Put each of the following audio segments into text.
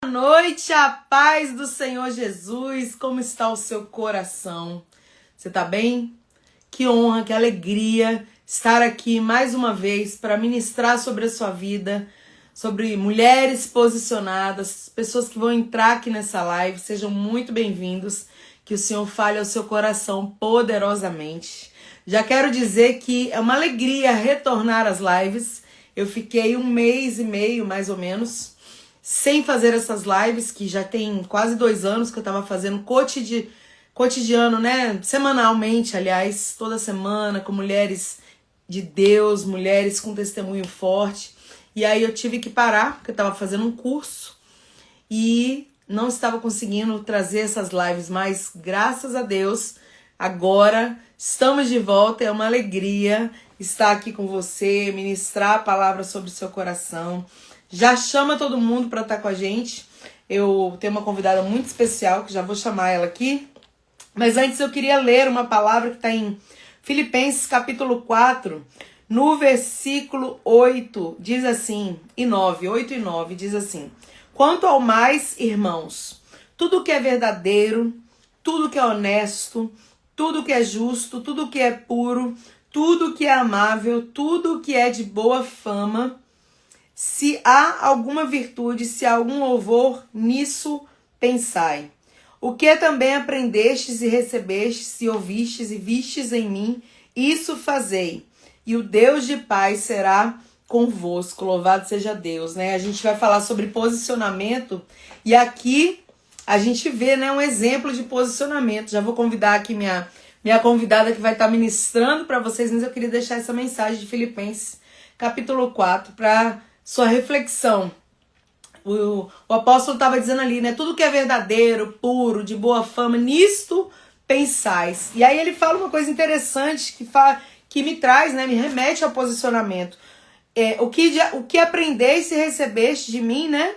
Noite, a paz do Senhor Jesus. Como está o seu coração? Você tá bem? Que honra, que alegria estar aqui mais uma vez para ministrar sobre a sua vida, sobre mulheres posicionadas, pessoas que vão entrar aqui nessa live. Sejam muito bem-vindos. Que o Senhor fale ao seu coração poderosamente. Já quero dizer que é uma alegria retornar às lives. Eu fiquei 1 mês e meio, mais ou menos, sem fazer essas lives, que já tem quase 2 anos que eu tava fazendo cotidiano, né? Semanalmente, aliás, toda semana, com mulheres de Deus, mulheres com testemunho forte. E aí eu tive que parar, porque eu tava fazendo um curso e não estava conseguindo trazer essas lives, mas graças a Deus, agora estamos de volta. É uma alegria estar aqui com você, ministrar a palavra sobre o seu coração. Já chama todo mundo para estar com a gente. Eu tenho uma convidada muito especial, que já vou chamar ela aqui. Mas antes eu queria ler uma palavra que está em Filipenses capítulo 4, no versículo 8, diz assim, 8 e 9, diz assim: quanto ao mais, irmãos, tudo que é verdadeiro, tudo que é honesto, tudo que é justo, tudo que é puro, tudo que é amável, tudo que é de boa fama, se há alguma virtude, se há algum louvor, nisso pensai. O que também aprendestes e recebestes e ouvistes e vistes em mim, isso fazei. E o Deus de paz será convosco. Louvado seja Deus, né? A gente vai falar sobre posicionamento e aqui a gente vê, né, um exemplo de posicionamento. Já vou convidar aqui minha convidada que vai estar ministrando para vocês, mas eu queria deixar essa mensagem de Filipenses capítulo 4 para sua reflexão. O apóstolo estava dizendo ali, né? Tudo que é verdadeiro, puro, de boa fama, nisto pensais. E aí ele fala uma coisa interessante que me traz, né? Me remete ao posicionamento. O que aprendeste e recebeste de mim, né?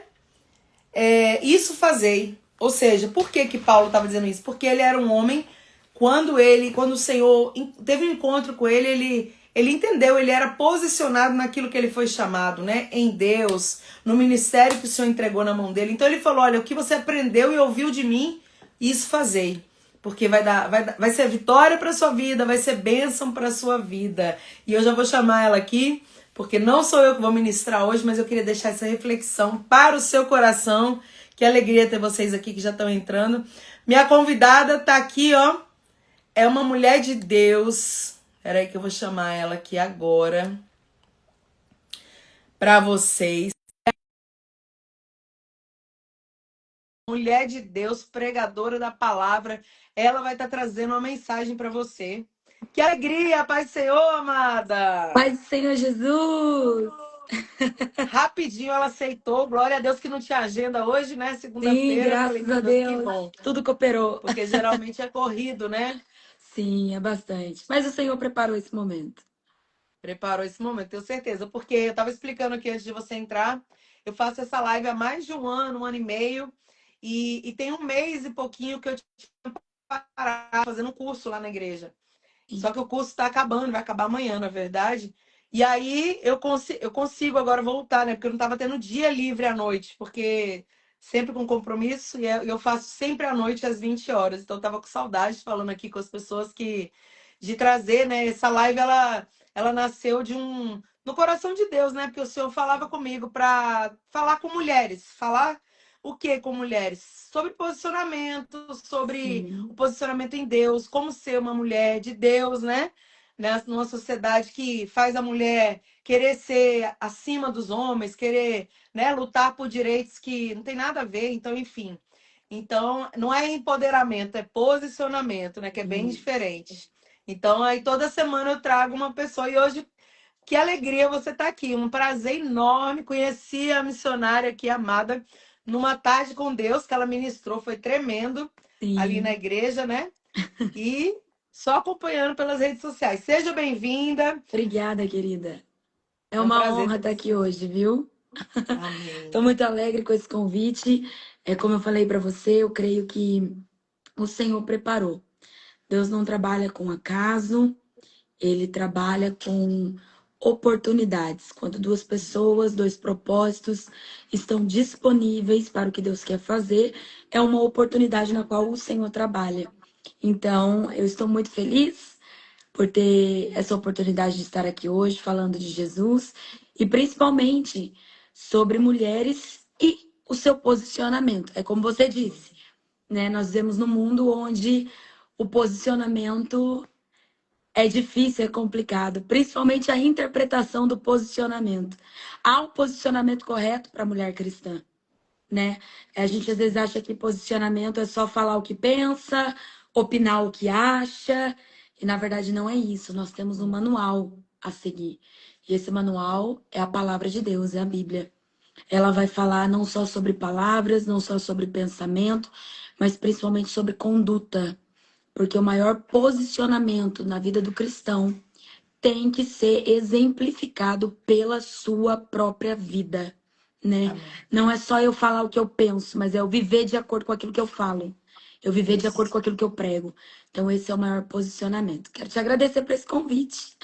Isso fazei. Ou seja, por que Paulo estava dizendo isso? Porque ele era um homem, quando o Senhor teve um encontro com ele entendeu, ele era posicionado naquilo que ele foi chamado, né? Em Deus, no ministério que o Senhor entregou na mão dele. Então ele falou, olha, o que você aprendeu e ouviu de mim, isso fazei. Porque vai ser vitória para sua vida, vai ser bênção para sua vida. E eu já vou chamar ela aqui, porque não sou eu que vou ministrar hoje, mas eu queria deixar essa reflexão para o seu coração. Que alegria ter vocês aqui que já estão entrando. Minha convidada tá aqui, ó. É uma mulher de Deus. Peraí que eu vou chamar ela aqui agora para vocês. Mulher de Deus, pregadora da palavra. Ela vai estar trazendo uma mensagem para você. Que alegria, paz do Senhor, amada! Paz do Senhor Jesus! Rapidinho ela aceitou. Glória a Deus que não tinha agenda hoje, né? Sim, Segunda-feira. Eu falei, graças meu a Deus, que Deus. bom. Tudo cooperou. Porque geralmente é corrido, né? Sim, é bastante. Mas o Senhor preparou esse momento. Preparou esse momento, tenho certeza. Porque eu estava explicando aqui antes de você entrar. Eu faço essa live há mais de 1 ano e meio. E tem 1 mês e pouquinho que eu tinha parado fazendo um curso lá na igreja. Sim. Só que o curso está acabando, vai acabar amanhã, na verdade. E aí eu consigo agora voltar, né? Porque eu não estava tendo dia livre à noite, porque sempre com compromisso, e eu faço sempre à noite às 20 horas. Então eu tava com saudade falando aqui com as pessoas de trazer, né? Essa live ela nasceu no coração de Deus, né? Porque o Senhor falava comigo para falar com mulheres, falar o que com mulheres? Sobre posicionamento, sobre o Sim. posicionamento em Deus, como ser uma mulher de Deus, né? Numa sociedade que faz a mulher querer ser acima dos homens, querer, né, lutar por direitos que não tem nada a ver, então, enfim. Então, não é empoderamento, é posicionamento, né, que é bem diferente. Então, aí toda semana eu trago uma pessoa e hoje, que alegria você estar aqui, um prazer enorme. Conheci a missionária aqui, amada, numa tarde com Deus que ela ministrou, foi tremendo ali na Sim. igreja, né? E só acompanhando pelas redes sociais. Seja bem-vinda. Obrigada, querida. É É um uma prazer honra ter estar você aqui aqui. hoje, viu? Estou Amém. muito alegre com esse convite. Como eu falei para você, eu creio que o Senhor preparou. Deus não trabalha com acaso, Ele trabalha com oportunidades. Quando duas pessoas, dois propósitos estão disponíveis para o que Deus quer fazer, é uma oportunidade na qual o Senhor trabalha. Então, eu estou muito feliz por ter essa oportunidade de estar aqui hoje falando de Jesus e principalmente sobre mulheres e o seu posicionamento. É como você disse, né? Nós vivemos num mundo onde o posicionamento é difícil, é complicado, principalmente a interpretação do posicionamento. Há um posicionamento correto para a mulher cristã, né? A gente às vezes acha que posicionamento é só falar o que pensa, opinar o que acha, e na verdade não é isso. Nós temos um manual a seguir. E esse manual é a palavra de Deus, é a Bíblia. Ela vai falar não só sobre palavras, não só sobre pensamento, mas principalmente sobre conduta. Porque o maior posicionamento na vida do cristão tem que ser exemplificado pela sua própria vida, né? Amém. Não é só eu falar o que eu penso, mas é eu viver de acordo com aquilo que eu falo. Eu viver de acordo Isso. com aquilo que eu prego. Então, esse é o maior posicionamento. Quero te agradecer por esse convite.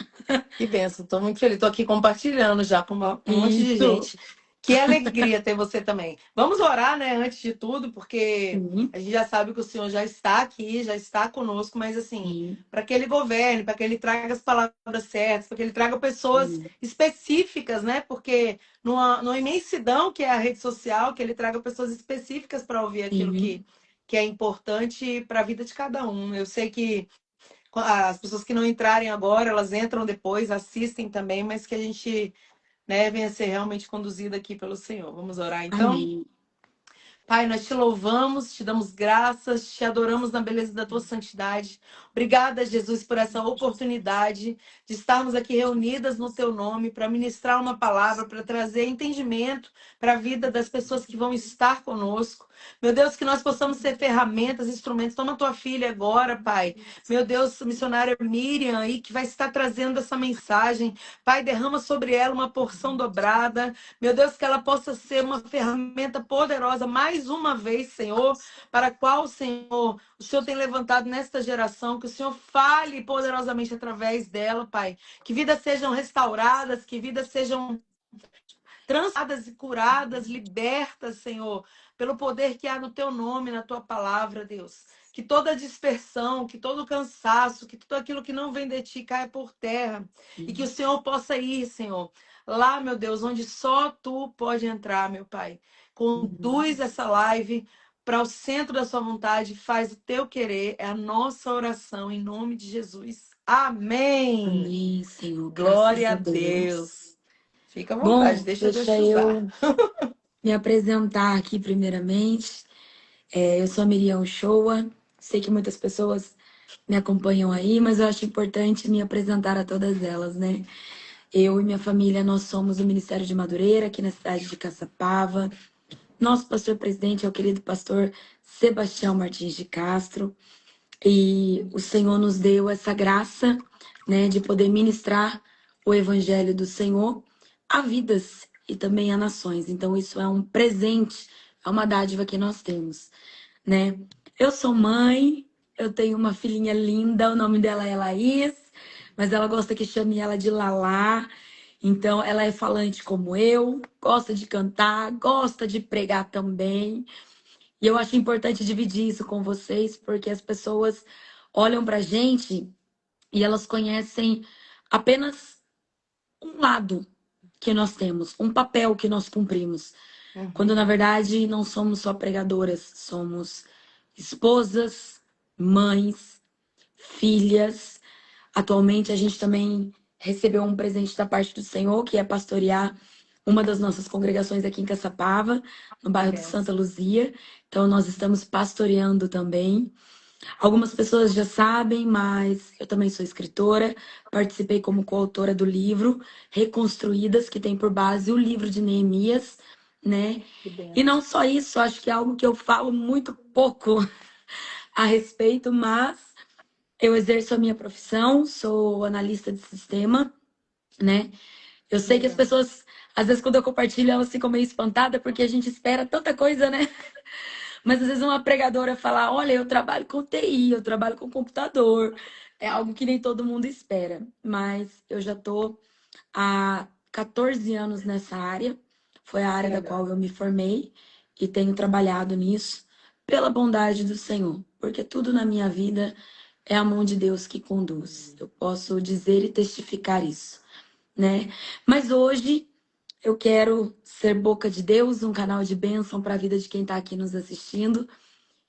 Que benção, estou muito feliz. Estou aqui compartilhando já com um monte de Isso. gente. Que alegria ter você também. Vamos orar, né, antes de tudo, porque Sim, a gente já sabe que o Senhor já está aqui, já está conosco, mas assim, sim, para que Ele governe, para que Ele traga as palavras certas, para que Ele traga pessoas sim, específicas, né? Porque numa imensidão que é a rede social, que Ele traga pessoas específicas para ouvir aquilo sim. que é importante para a vida de cada um. Eu sei que as pessoas que não entrarem agora, elas entram depois, assistem também, mas que a gente, né, venha ser realmente conduzida aqui pelo Senhor. Vamos orar então? Amém. Pai, nós te louvamos, te damos graças, te adoramos na beleza da tua santidade. Obrigada, Jesus, por essa oportunidade de estarmos aqui reunidas no teu nome para ministrar uma palavra, para trazer entendimento para a vida das pessoas que vão estar conosco. Meu Deus, que nós possamos ser ferramentas, instrumentos. Toma tua filha agora, Pai. Meu Deus, missionária Miriam aí, que vai estar trazendo essa mensagem. Pai, derrama sobre ela uma porção dobrada. Meu Deus, que ela possa ser uma ferramenta poderosa, mais uma vez, Senhor, para a qual, Senhor, o Senhor tem levantado nesta geração, que o Senhor fale poderosamente através dela, Pai. Que vidas sejam restauradas, que vidas sejam transadas e curadas, libertas, Senhor, pelo poder que há no teu nome, na tua palavra, Deus. Que toda dispersão, que todo cansaço, que tudo aquilo que não vem de ti caia por terra. E que o Senhor possa ir, Senhor, lá, meu Deus, onde só tu pode entrar, meu Pai. Conduz essa live para o centro da sua vontade, faz o teu querer. É a nossa oração em nome de Jesus. Amém. Amém, Senhor. Graças Glória a a Deus. Deus. Fica à vontade, Bom, deixa Deus deixa te usar. eu me apresentar aqui primeiramente. Eu sou a Miriam Shoa. Sei que muitas pessoas me acompanham aí, mas eu acho importante me apresentar a todas elas, né? Eu e minha família, nós somos o Ministério de Madureira, aqui na cidade de Caçapava. Nosso pastor presidente é o querido pastor Sebastião Martins de Castro. E o Senhor nos deu essa graça, né, de poder ministrar o evangelho do Senhor a vidas e também a nações. Então, isso é um presente, é uma dádiva que nós temos, né? Eu sou mãe, eu tenho uma filhinha linda, o nome dela é Laís, mas ela gosta que chame ela de Lalá. Então, ela é falante como eu, gosta de cantar, gosta de pregar também. E eu acho importante dividir isso com vocês, porque as pessoas olham pra gente e elas conhecem apenas um lado que nós temos, um papel que nós cumprimos. Quando na Uhum. verdade não somos só pregadoras, somos esposas, mães, filhas. Atualmente a gente também recebeu um presente da parte do Senhor, que é pastorear uma das nossas congregações aqui em Caçapava, no Que bairro de Santa benção. Luzia. Então nós estamos pastoreando também. Algumas pessoas já sabem, mas eu também sou escritora, participei como coautora do livro Reconstruídas, que tem por base o livro de Neemias, né? Que E não benção. só isso, acho que é algo que eu falo muito pouco a respeito, mas eu exerço a minha profissão, sou analista de sistema, né? Eu sei que as Legal. pessoas, às vezes, quando eu compartilho, elas ficam meio espantadas, porque a gente espera tanta coisa, né? Mas às vezes uma pregadora falar, olha, eu trabalho com TI, eu trabalho com computador. É algo que nem todo mundo espera. Mas eu já estou há 14 anos nessa área. Foi a área da qual eu me formei e tenho trabalhado nisso pela bondade do Senhor, porque tudo na minha vida é a mão de Deus que conduz. Eu posso dizer e testificar isso, né? Mas hoje eu quero ser boca de Deus, um canal de bênção para a vida de quem está aqui nos assistindo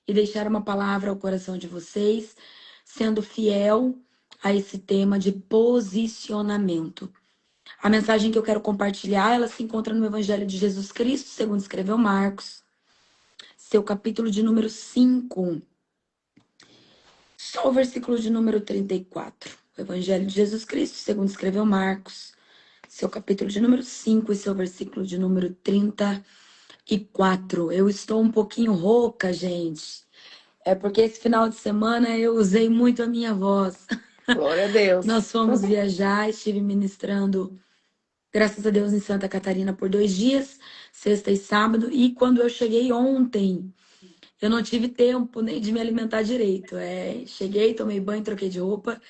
e deixar uma palavra ao coração de vocês, sendo fiel a esse tema de posicionamento. A mensagem que eu quero compartilhar, ela se encontra no Evangelho de Jesus Cristo, segundo escreveu Marcos, seu capítulo de número 5, só o versículo de número 34. O Evangelho de Jesus Cristo, segundo escreveu Marcos, seu capítulo de número 5 e seu versículo de número 34. Eu estou um pouquinho rouca, gente. É porque esse final de semana eu usei muito a minha voz. Glória a Deus. Nós fomos viajar, estive ministrando, graças a Deus, em Santa Catarina por 2 dias, sexta e sábado. E quando eu cheguei ontem, eu não tive tempo nem de me alimentar direito. Cheguei, tomei banho, troquei de roupa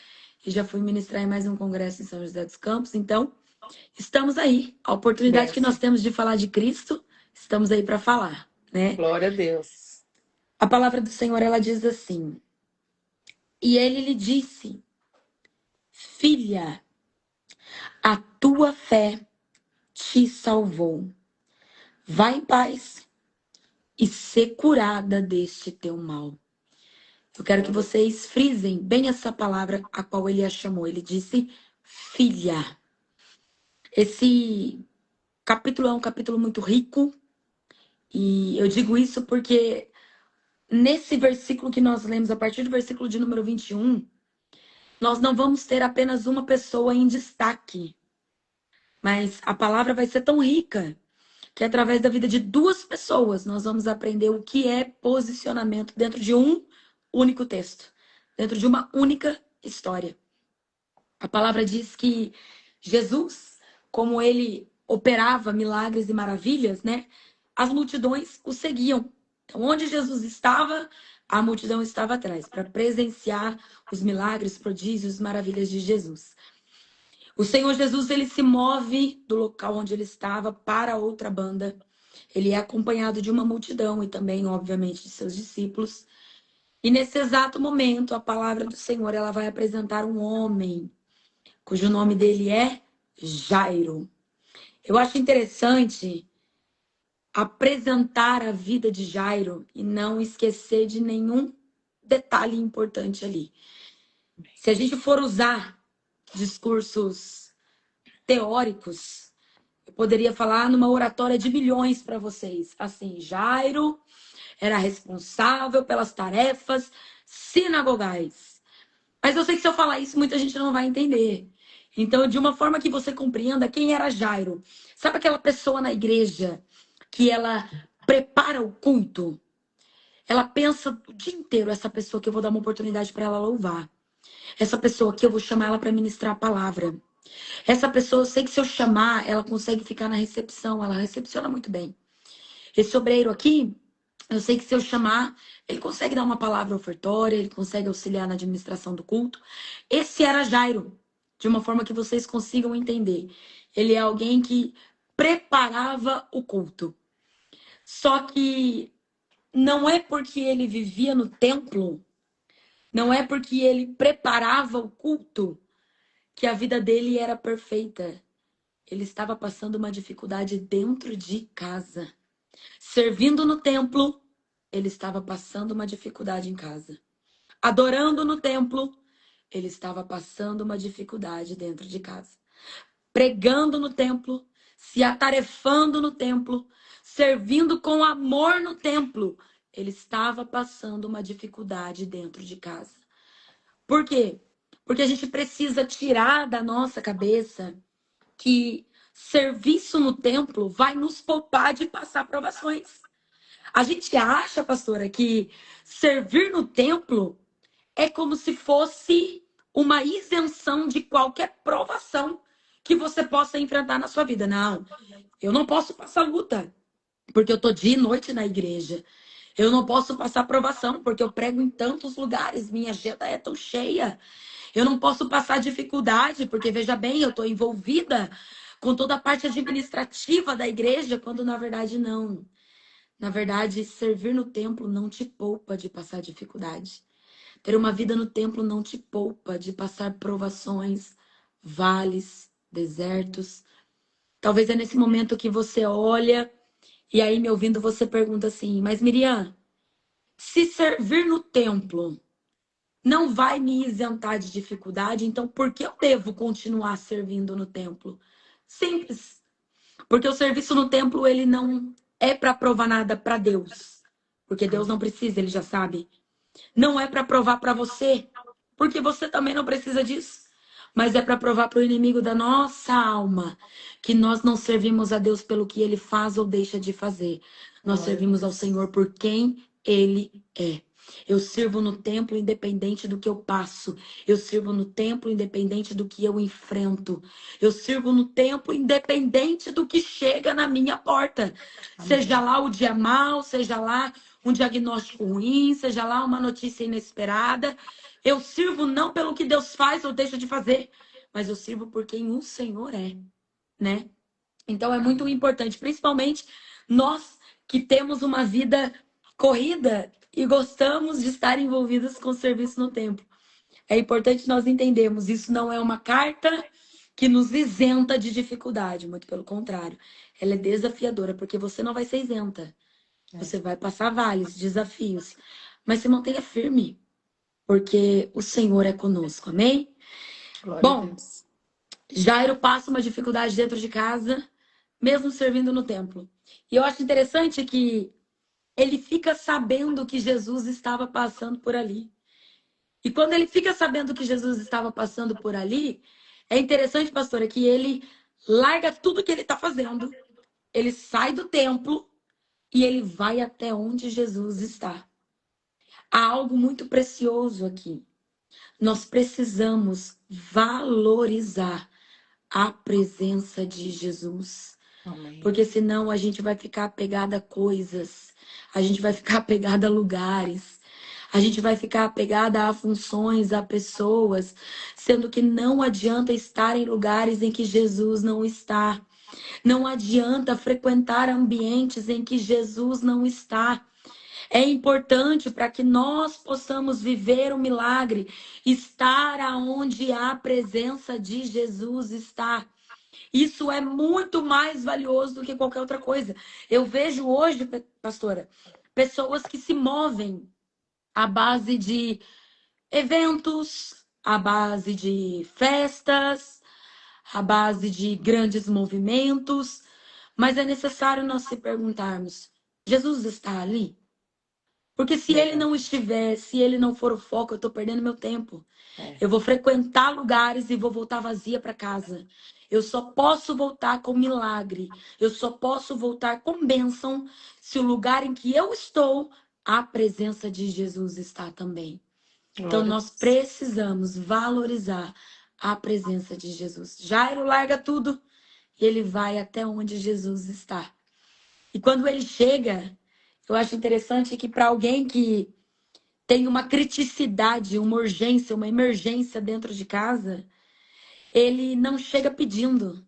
e já fui ministrar em mais um congresso em São José dos Campos. Então, estamos aí. A oportunidade que nós temos de falar de Cristo, estamos aí para falar, né? Glória a Deus. A palavra do Senhor, ela diz assim: e ele lhe disse: filha, a tua fé te salvou. Vai em paz e ser curada deste teu mal. Eu quero que vocês frisem bem essa palavra a qual ele a chamou. Ele disse filha. Esse capítulo é um capítulo muito rico. E eu digo isso porque nesse versículo que nós lemos, a partir do versículo de número 21, nós não vamos ter apenas uma pessoa em destaque. Mas a palavra vai ser tão rica que através da vida de 2 pessoas nós vamos aprender o que é posicionamento dentro de um único texto, dentro de uma única história. A palavra diz que Jesus, como ele operava milagres e maravilhas, né? As multidões o seguiam. Então, onde Jesus estava, a multidão estava atrás, para presenciar os milagres, prodígios, maravilhas de Jesus. O Senhor Jesus, ele se move do local onde ele estava para outra banda. Ele é acompanhado de uma multidão e também, obviamente, de seus discípulos. E nesse exato momento, a palavra do Senhor, ela vai apresentar um homem, cujo nome dele é Jairo. Eu acho interessante apresentar a vida de Jairo e não esquecer de nenhum detalhe importante ali. Se a gente for usar discursos teóricos, eu poderia falar numa oratória de milhões para vocês. Assim, Jairo era responsável pelas tarefas sinagogais. Mas eu sei que se eu falar isso, muita gente não vai entender. Então, de uma forma que você compreenda quem era Jairo. Sabe aquela pessoa na igreja que ela prepara o culto? Ela pensa o dia inteiro, essa pessoa que eu vou dar uma oportunidade para ela louvar. Essa pessoa que eu vou chamar ela para ministrar a palavra. Essa pessoa, eu sei que se eu chamar, ela consegue ficar na recepção, ela recepciona muito bem. Esse obreiro aqui, eu sei que se eu chamar, ele consegue dar uma palavra ofertória, ele consegue auxiliar na administração do culto. Esse era Jairo, de uma forma que vocês consigam entender. Ele é alguém que preparava o culto. Só que não é porque ele vivia no templo, não é porque ele preparava o culto, que a vida dele era perfeita. Ele estava passando uma dificuldade dentro de casa. Servindo no templo, ele estava passando uma dificuldade em casa. Adorando no templo, ele estava passando uma dificuldade dentro de casa. Pregando no templo, se atarefando no templo, servindo com amor no templo, ele estava passando uma dificuldade dentro de casa. Por quê? Porque a gente precisa tirar da nossa cabeça que serviço no templo vai nos poupar de passar provações. A gente acha, pastora, que servir no templo é como se fosse uma isenção de qualquer provação que você possa enfrentar na sua vida. Não, eu não posso passar luta, porque eu tô dia e noite na igreja. Eu não posso passar provação, porque eu prego em tantos lugares, minha agenda é tão cheia. Eu não posso passar dificuldade, porque veja bem, eu estou envolvida com toda a parte administrativa da igreja, quando na verdade não. Na verdade, servir no templo não te poupa de passar dificuldade. Ter uma vida no templo não te poupa de passar provações, vales, desertos. Talvez é nesse momento que você olha e aí, me ouvindo, você pergunta assim: mas Miriam, se servir no templo não vai me isentar de dificuldade, então por que eu devo continuar servindo no templo? Simples. Porque o serviço no templo, ele não é para provar nada para Deus. Porque Deus não precisa, ele já sabe. Não é para provar para você, porque você também não precisa disso. Mas é para provar para o inimigo da nossa alma que nós não servimos a Deus pelo que ele faz ou deixa de fazer. Nós servimos ao Senhor por quem ele é. Eu sirvo no templo independente do que eu passo. Eu sirvo no templo independente do que eu enfrento. Eu sirvo no templo independente do que chega na minha porta. Seja lá o dia mau, seja lá um diagnóstico ruim, seja lá uma notícia inesperada. Eu sirvo não pelo que Deus faz ou deixa de fazer, mas eu sirvo por quem o Senhor é, né? Então é muito importante, principalmente nós que temos uma vida corrida e gostamos de estar envolvidos com o serviço no templo. É importante nós entendermos, isso não é uma carta que nos isenta de dificuldade, muito pelo contrário. Ela é desafiadora, porque você não vai ser isenta. Você vai passar vales, desafios, mas se mantenha firme, porque o Senhor é conosco, amém? Glória a Bom, Deus. Jairo passa uma dificuldade dentro de casa, mesmo servindo no templo. E eu acho interessante que ele fica sabendo que Jesus estava passando por ali. E quando ele fica sabendo que Jesus estava passando por ali, é interessante, pastora, que ele larga tudo que ele está fazendo, ele sai do templo e ele vai até onde Jesus está. Há algo muito precioso aqui. Nós precisamos valorizar a presença de Jesus. Amém. Porque senão a gente vai ficar apegada a coisas, a gente vai ficar apegada a lugares, a gente vai ficar apegada a funções, a pessoas, sendo que não adianta estar em lugares em que Jesus não está. Não adianta frequentar ambientes em que Jesus não está. É importante para que nós possamos viver o milagre, estar aonde a presença de Jesus está. Isso é muito mais valioso do que qualquer outra coisa. Eu vejo hoje, pastora, pessoas que se movem à base de eventos, à base de festas, à base de grandes movimentos, mas é necessário nós se perguntarmos: Jesus está ali? Porque se ele não estiver, se ele não for o foco, eu estou perdendo meu tempo. Eu vou frequentar lugares e vou voltar vazia para casa. Eu só posso voltar com milagre. Eu só posso voltar com bênção se o lugar em que eu estou, a presença de Jesus está também. Então Glória a nós Deus. precisamos valorizar a presença de Jesus. Jairo larga tudo e ele vai até onde Jesus está. E quando ele chega, eu acho interessante que para alguém que tem uma criticidade, uma urgência, uma emergência dentro de casa, ele não chega pedindo.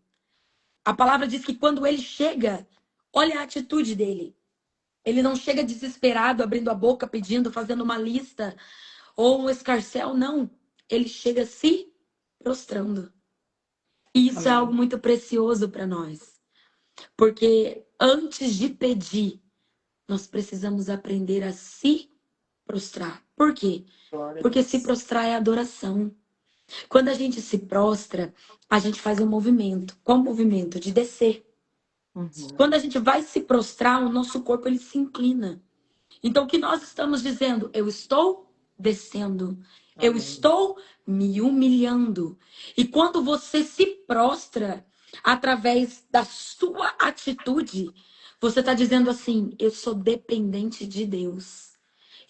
A palavra diz que quando ele chega, olha a atitude dele. Ele não chega desesperado, abrindo a boca, pedindo, fazendo uma lista ou um escarcéu, não. Ele chega se prostrando. E isso é algo Amém. muito precioso para nós. Porque antes de pedir, nós precisamos aprender a se prostrar. Por quê? Glória a Porque se Deus. prostrar é adoração. Quando a gente se prostra, a gente faz um movimento. Qual movimento? De descer. Uhum. Quando a gente vai se prostrar, o nosso corpo ele se inclina. Então, o que nós estamos dizendo? Eu estou descendo. Eu Amém. estou me humilhando. E quando você se prostra através da sua atitude, você está dizendo assim: eu sou dependente de Deus.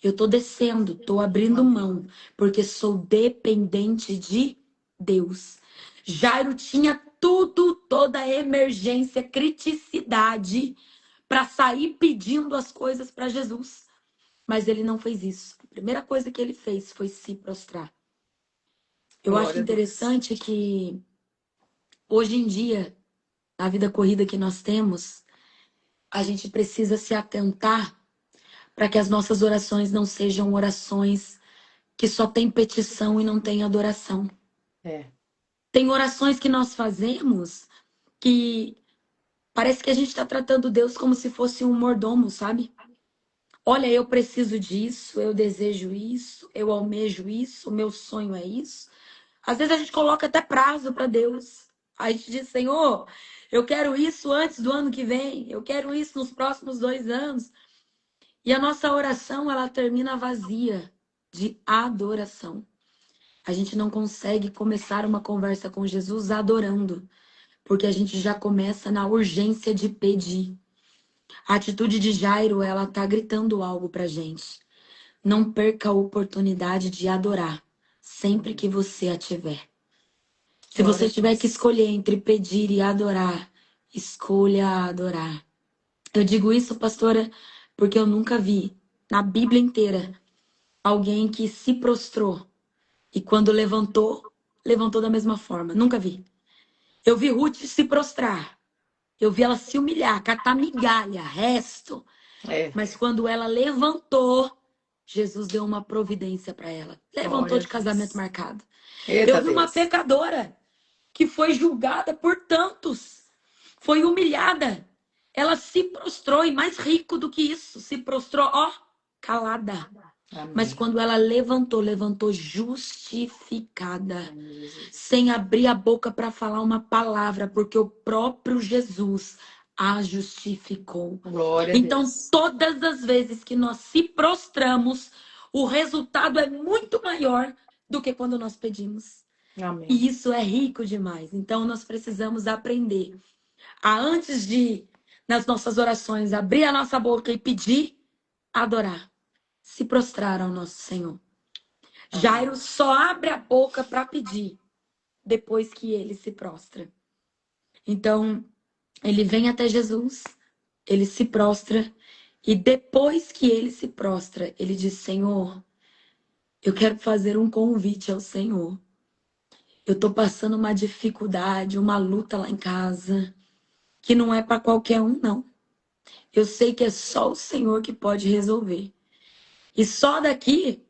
Eu estou descendo, estou abrindo mão, porque sou dependente de Deus. Jairo tinha tudo, toda emergência, criticidade para sair pedindo as coisas para Jesus. Mas ele não fez isso. A primeira coisa que ele fez foi se prostrar. Eu acho Glória a Deus. interessante que hoje em dia, na vida corrida que nós temos, a gente precisa se atentar para que as nossas orações não sejam orações que só tem petição e não tem adoração. É. Tem orações que nós fazemos que parece que a gente está tratando Deus como se fosse um mordomo, sabe? Olha, eu preciso disso, eu desejo isso, eu almejo isso, o meu sonho é isso. Às vezes a gente coloca até prazo para Deus. A gente diz, Senhor, eu quero isso antes do ano que vem, eu quero isso nos próximos 2 anos. E a nossa oração, ela termina vazia de adoração. A gente não consegue começar uma conversa com Jesus adorando, porque a gente já começa na urgência de pedir. A atitude de Jairo, ela tá gritando algo pra gente. Não perca a oportunidade de adorar, sempre que você a tiver. Se Glória você a tiver que Deus. escolher entre pedir e adorar, escolha adorar. Eu digo isso, pastora, porque eu nunca vi na Bíblia inteira alguém que se prostrou e quando levantou, levantou da mesma forma. Nunca vi. Eu vi Ruth se prostrar. Eu vi ela se humilhar, catar migalha, resto. É. Mas quando ela levantou, Jesus deu uma providência para ela. Levantou Glória a de casamento Deus. marcado. Eu Eita vi uma Deus. pecadora que foi julgada por tantos, foi humilhada. Ela se prostrou, e mais rico do que isso, se prostrou, ó, calada. Mas Amém. quando ela levantou, levantou justificada, Em nome de Jesus. sem abrir a boca para falar uma palavra, porque o próprio Jesus a justificou. Glória a Então, Deus. todas as vezes que nós se prostramos, o resultado é muito maior do que quando nós pedimos. Amém. E isso é rico demais. Então, nós precisamos aprender a, antes de, nas nossas orações, abrir a nossa boca e pedir, adorar, se prostrar ao nosso Senhor. Amém. Jairo só abre a boca para pedir depois que ele se prostra. Então, ele vem até Jesus, ele se prostra, e depois que ele se prostra, ele diz: Senhor, eu quero fazer um convite ao Senhor. Eu tô passando uma dificuldade, uma luta lá em casa, que não é para qualquer um, não. Eu sei que é só o Senhor que pode resolver. E só daqui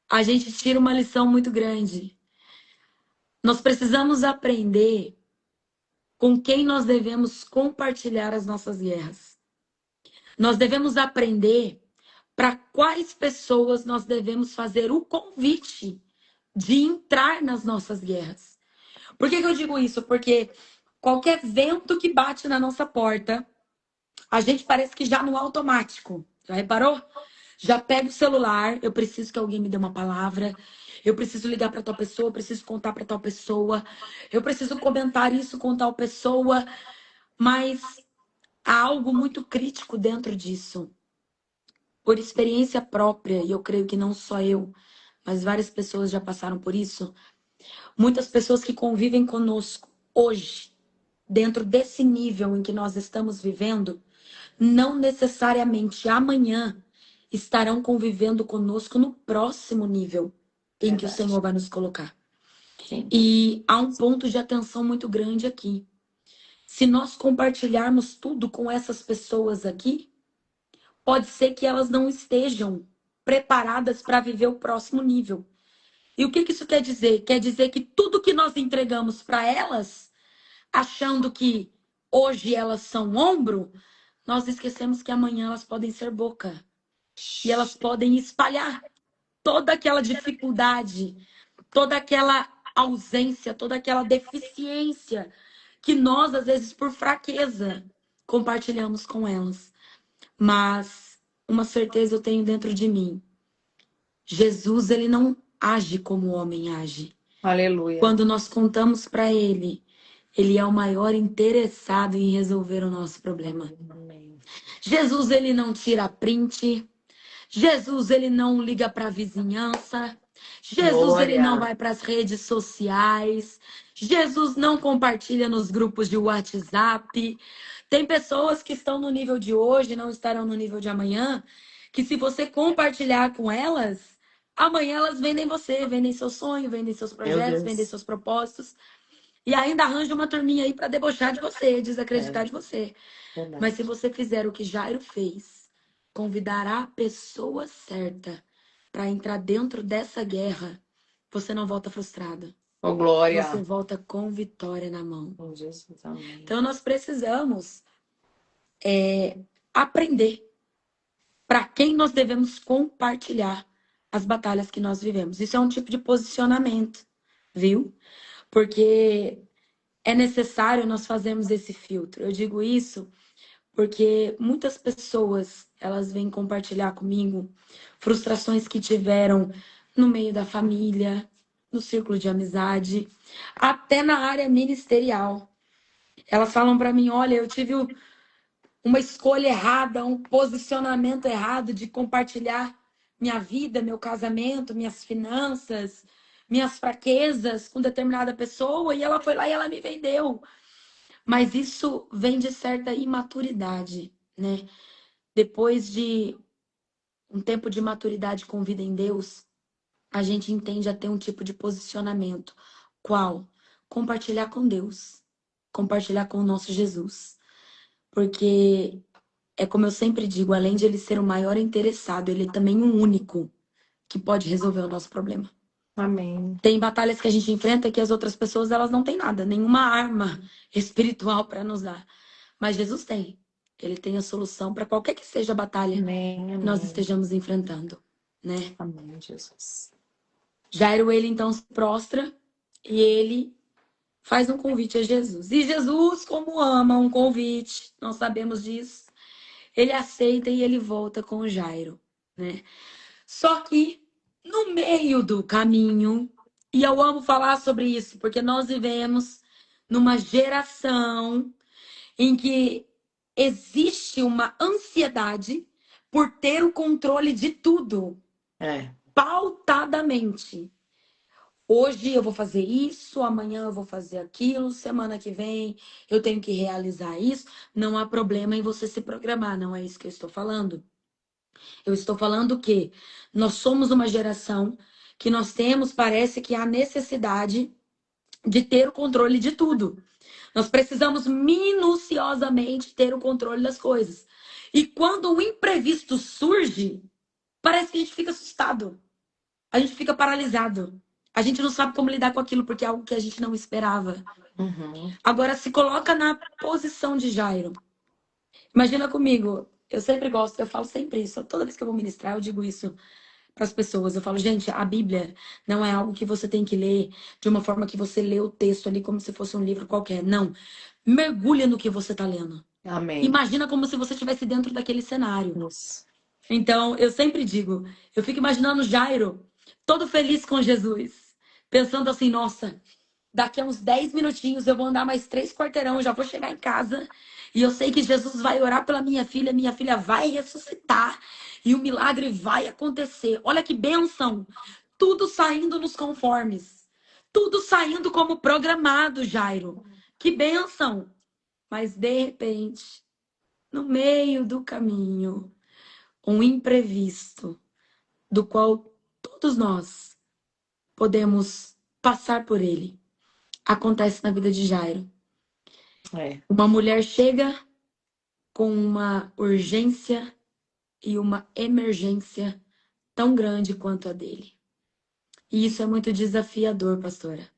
a gente tira uma lição muito grande. Nós precisamos aprender com quem nós devemos compartilhar as nossas guerras. Nós devemos aprender para quais pessoas nós devemos fazer o convite de entrar nas nossas guerras. Por que eu digo isso? Porque qualquer vento que bate na nossa porta, a gente parece que já no automático. Já reparou? Já pega o celular, eu preciso que alguém me dê uma palavra, eu preciso ligar para tal pessoa, eu preciso contar para tal pessoa, eu preciso comentar isso com tal pessoa, mas há algo muito crítico dentro disso. Por experiência própria, e eu creio que não só eu, mas várias pessoas já passaram por isso. Muitas pessoas que convivem conosco hoje, dentro desse nível em que nós estamos vivendo, não necessariamente amanhã estarão convivendo conosco no próximo nível em que o Verdade. Senhor vai nos colocar. Sim. E há um ponto de atenção muito grande aqui. Se nós compartilharmos tudo com essas pessoas aqui, pode ser que elas não estejam preparadas para viver o próximo nível. E o que isso quer dizer? Quer dizer que tudo que nós entregamos para elas, achando que hoje elas são ombro, nós esquecemos que amanhã elas podem ser boca. E elas podem espalhar toda aquela dificuldade, toda aquela ausência, toda aquela deficiência que nós, às vezes, por fraqueza, compartilhamos com elas. Mas uma certeza eu tenho dentro de mim. Jesus, ele não age como o homem age. Aleluia. Quando nós contamos para ele, ele é o maior interessado em resolver o nosso problema. Amém. Jesus, ele não tira print. Jesus, ele não liga para a vizinhança. Jesus, ele não Glória. vai para as redes sociais. Jesus não compartilha nos grupos de WhatsApp. Tem pessoas que estão no nível de hoje, não estarão no nível de amanhã, que se você compartilhar com elas, Amanhã elas vendem você, vendem seu sonho, vendem seus Meu projetos, vendem Deus. seus propósitos. E ainda arranja uma turminha aí para debochar de você, É desacreditar de você. Mas verdade. se você fizer o que Jairo fez, convidar a pessoa certa para entrar dentro dessa guerra, você não volta frustrada. Ô, Você glória. volta com vitória na mão. Em Jesus, amém. Então nós precisamos aprender para quem nós devemos compartilhar as batalhas que nós vivemos. Isso é um tipo de posicionamento, viu? Porque é necessário nós fazermos esse filtro. Eu digo isso porque muitas pessoas, elas vêm compartilhar comigo frustrações que tiveram no meio da família, no círculo de amizade, até na área ministerial. Elas falam para mim, olha, eu tive uma escolha errada, um posicionamento errado de compartilhar minha vida, meu casamento, minhas finanças, minhas fraquezas com determinada pessoa, e ela foi lá e ela me vendeu. Mas isso vem de certa imaturidade, né? Depois de um tempo de maturidade com vida em Deus, a gente entende a ter um tipo de posicionamento. Qual? Compartilhar com Deus. Compartilhar com o nosso Jesus. Porque é como eu sempre digo, além de ele ser o maior interessado, ele é também o único que pode resolver o nosso problema. Amém. Tem batalhas que a gente enfrenta que as outras pessoas elas não têm nada, nenhuma arma espiritual para nos dar. Mas Jesus tem. Ele tem a solução para qualquer que seja a batalha Amém, que nós amém. estejamos enfrentando, né? Amém, Jesus. Jairo, ele então se prostra e ele faz um convite a Jesus. E Jesus, como ama um convite, nós sabemos disso, ele aceita e ele volta com Jairo, né? Só que no meio do caminho, e eu amo falar sobre isso, porque nós vivemos numa geração em que existe uma ansiedade por ter o controle de tudo, É. pautadamente. Hoje eu vou fazer isso, amanhã eu vou fazer aquilo, semana que vem eu tenho que realizar isso. Não há problema em você se programar, não é isso que eu estou falando. Eu estou falando que nós somos uma geração que nós temos, parece que a necessidade de ter o controle de tudo. Nós precisamos minuciosamente ter o controle das coisas. E quando o imprevisto surge, parece que a gente fica assustado. A gente fica paralisado. A gente não sabe como lidar com aquilo porque é algo que a gente não esperava. Uhum. Agora se coloca na posição de Jairo. Imagina comigo, eu sempre gosto, eu falo sempre isso. Toda vez que eu vou ministrar, eu digo isso para as pessoas. Eu falo, gente, a Bíblia não é algo que você tem que ler de uma forma que você lê o texto ali como se fosse um livro qualquer. Não. Mergulha no que você está lendo. Amém. Imagina como se você estivesse dentro daquele cenário. Isso. Então, eu sempre digo, eu fico imaginando Jairo, todo feliz com Jesus, pensando assim, nossa, daqui a uns 10 minutinhos eu vou andar mais 3 quarteirão, já vou chegar em casa, e eu sei que Jesus vai orar pela minha filha vai ressuscitar, e o milagre vai acontecer. Olha que bênção! Tudo saindo nos conformes, tudo saindo como programado, Jairo. Que bênção! Mas de repente, no meio do caminho, um imprevisto, do qual todos nós podemos passar por ele, acontece na vida de Jairo. É. Uma mulher chega com uma urgência e uma emergência tão grande quanto a dele. E isso é muito desafiador, pastora,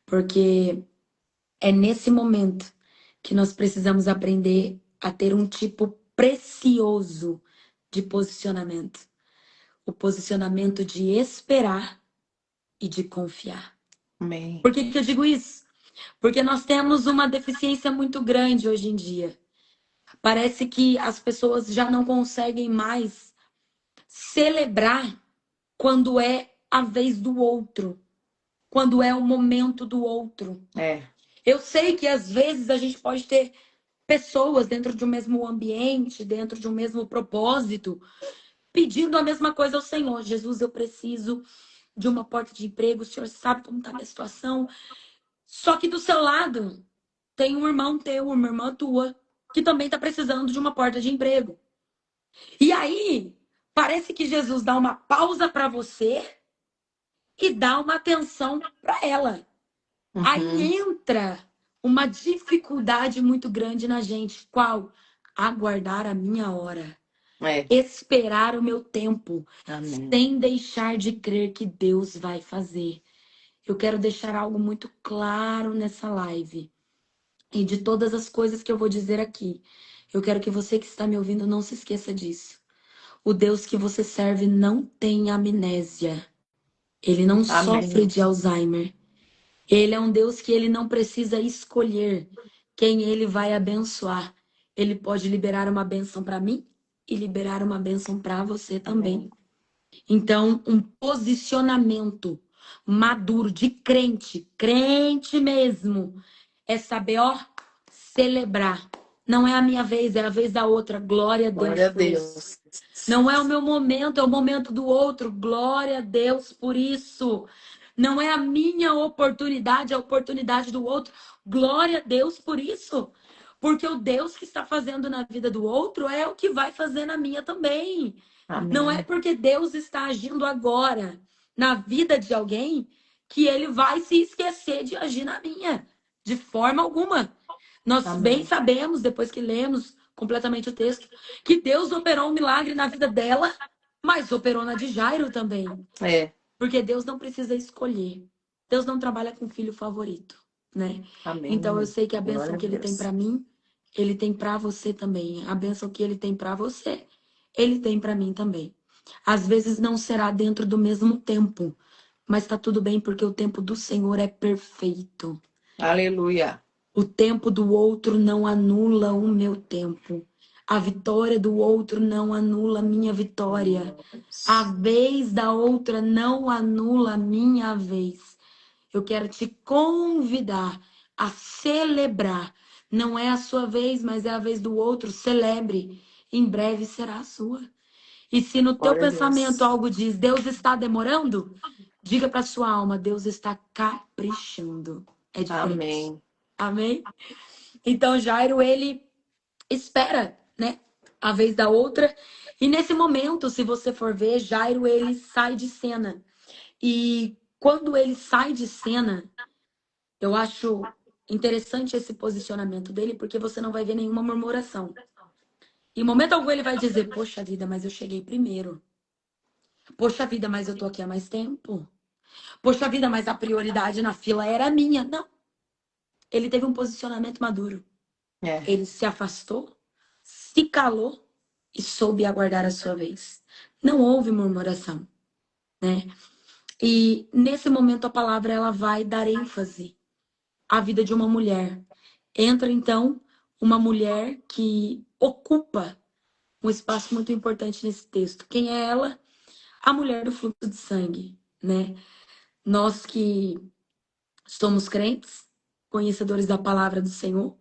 porque é nesse momento que nós precisamos aprender a ter um tipo precioso de posicionamento. O posicionamento de esperar e de confiar. Amém. Por que eu digo isso? Porque nós temos uma deficiência muito grande hoje em dia. Parece que as pessoas já não conseguem mais celebrar quando é a vez do outro, quando é o momento do outro. É. Eu sei que às vezes a gente pode ter pessoas dentro de um mesmo ambiente, dentro de um mesmo propósito, pedindo a mesma coisa ao Senhor. Jesus, eu preciso de uma porta de emprego, o Senhor sabe como está a minha situação. Só que do seu lado tem um irmão teu, uma irmã tua, que também está precisando de uma porta de emprego. E aí, Parece que Jesus dá uma pausa para você e dá uma atenção para ela. Uhum. Aí entra uma dificuldade muito grande na gente. Qual? Aguardar a minha hora. É. Esperar o meu tempo. Amém. Sem deixar de crer que Deus vai fazer. Eu quero deixar algo muito claro nessa live. E de todas as coisas que eu vou dizer aqui, eu quero que você que está me ouvindo não se esqueça disso. O Deus que você serve não tem amnésia. Ele não sofre Amém. de Alzheimer. Ele é um Deus que ele não precisa escolher quem ele vai abençoar. Ele pode liberar uma bênção para mim e liberar uma bênção para você também. Amém. Então, um posicionamento maduro de crente, crente mesmo, é saber, ó, celebrar. Não é a minha vez, é a vez da outra. Glória a Deus Glória a por isso. Deus. Não é o meu momento, é o momento do outro. Glória a Deus por isso. Não é a minha oportunidade, é a oportunidade do outro. Glória a Deus por isso. Porque o Deus que está fazendo na vida do outro é o que vai fazer na minha também. Não é Amém. porque Deus está agindo agora na vida de alguém que ele vai se esquecer de agir na minha. De forma alguma. Nós bem Amém. sabemos, depois que lemos completamente o texto, que Deus operou um milagre na vida dela, mas operou na de Jairo também. É. Porque Deus não precisa escolher. Deus não trabalha com filho favorito, né? Então eu Amém. sei que a Glória bênção a que ele tem Deus. para mim, ele tem para você também. A bênção que ele tem para você, ele tem para mim também. Às vezes não será dentro do mesmo tempo, mas tá tudo bem porque o tempo do Senhor é perfeito. Aleluia. O tempo do outro não anula o meu tempo. A vitória do outro não anula a minha vitória. A vez da outra não anula a minha vez. Eu quero te convidar a celebrar. Não é a sua vez, mas é a vez do outro. Celebre. Em breve será a sua. E se no teu Glória a pensamento Deus. algo diz, Deus está demorando, diga para sua alma, Deus está caprichando. É diferente. Amém. Amém? Então Jairo, ele espera, né? A vez da outra. E nesse momento, se você for ver, Jairo, ele sai de cena. E quando ele sai de cena, eu acho interessante esse posicionamento dele, porque você não vai ver nenhuma murmuração. Em momento algum ele vai dizer, poxa vida, mas eu cheguei primeiro. Poxa vida, mas eu tô aqui há mais tempo. Poxa vida, mas a prioridade na fila era minha. Não. Ele teve um posicionamento maduro. É. Ele se afastou, se calou e soube aguardar a sua vez. Não houve murmuração, né? E nesse momento a palavra ela vai dar ênfase à vida de uma mulher. Entra então uma mulher que ocupa um espaço muito importante nesse texto. Quem é ela? A mulher do fluxo de sangue, né? Nós que somos crentes, conhecedores da palavra do Senhor,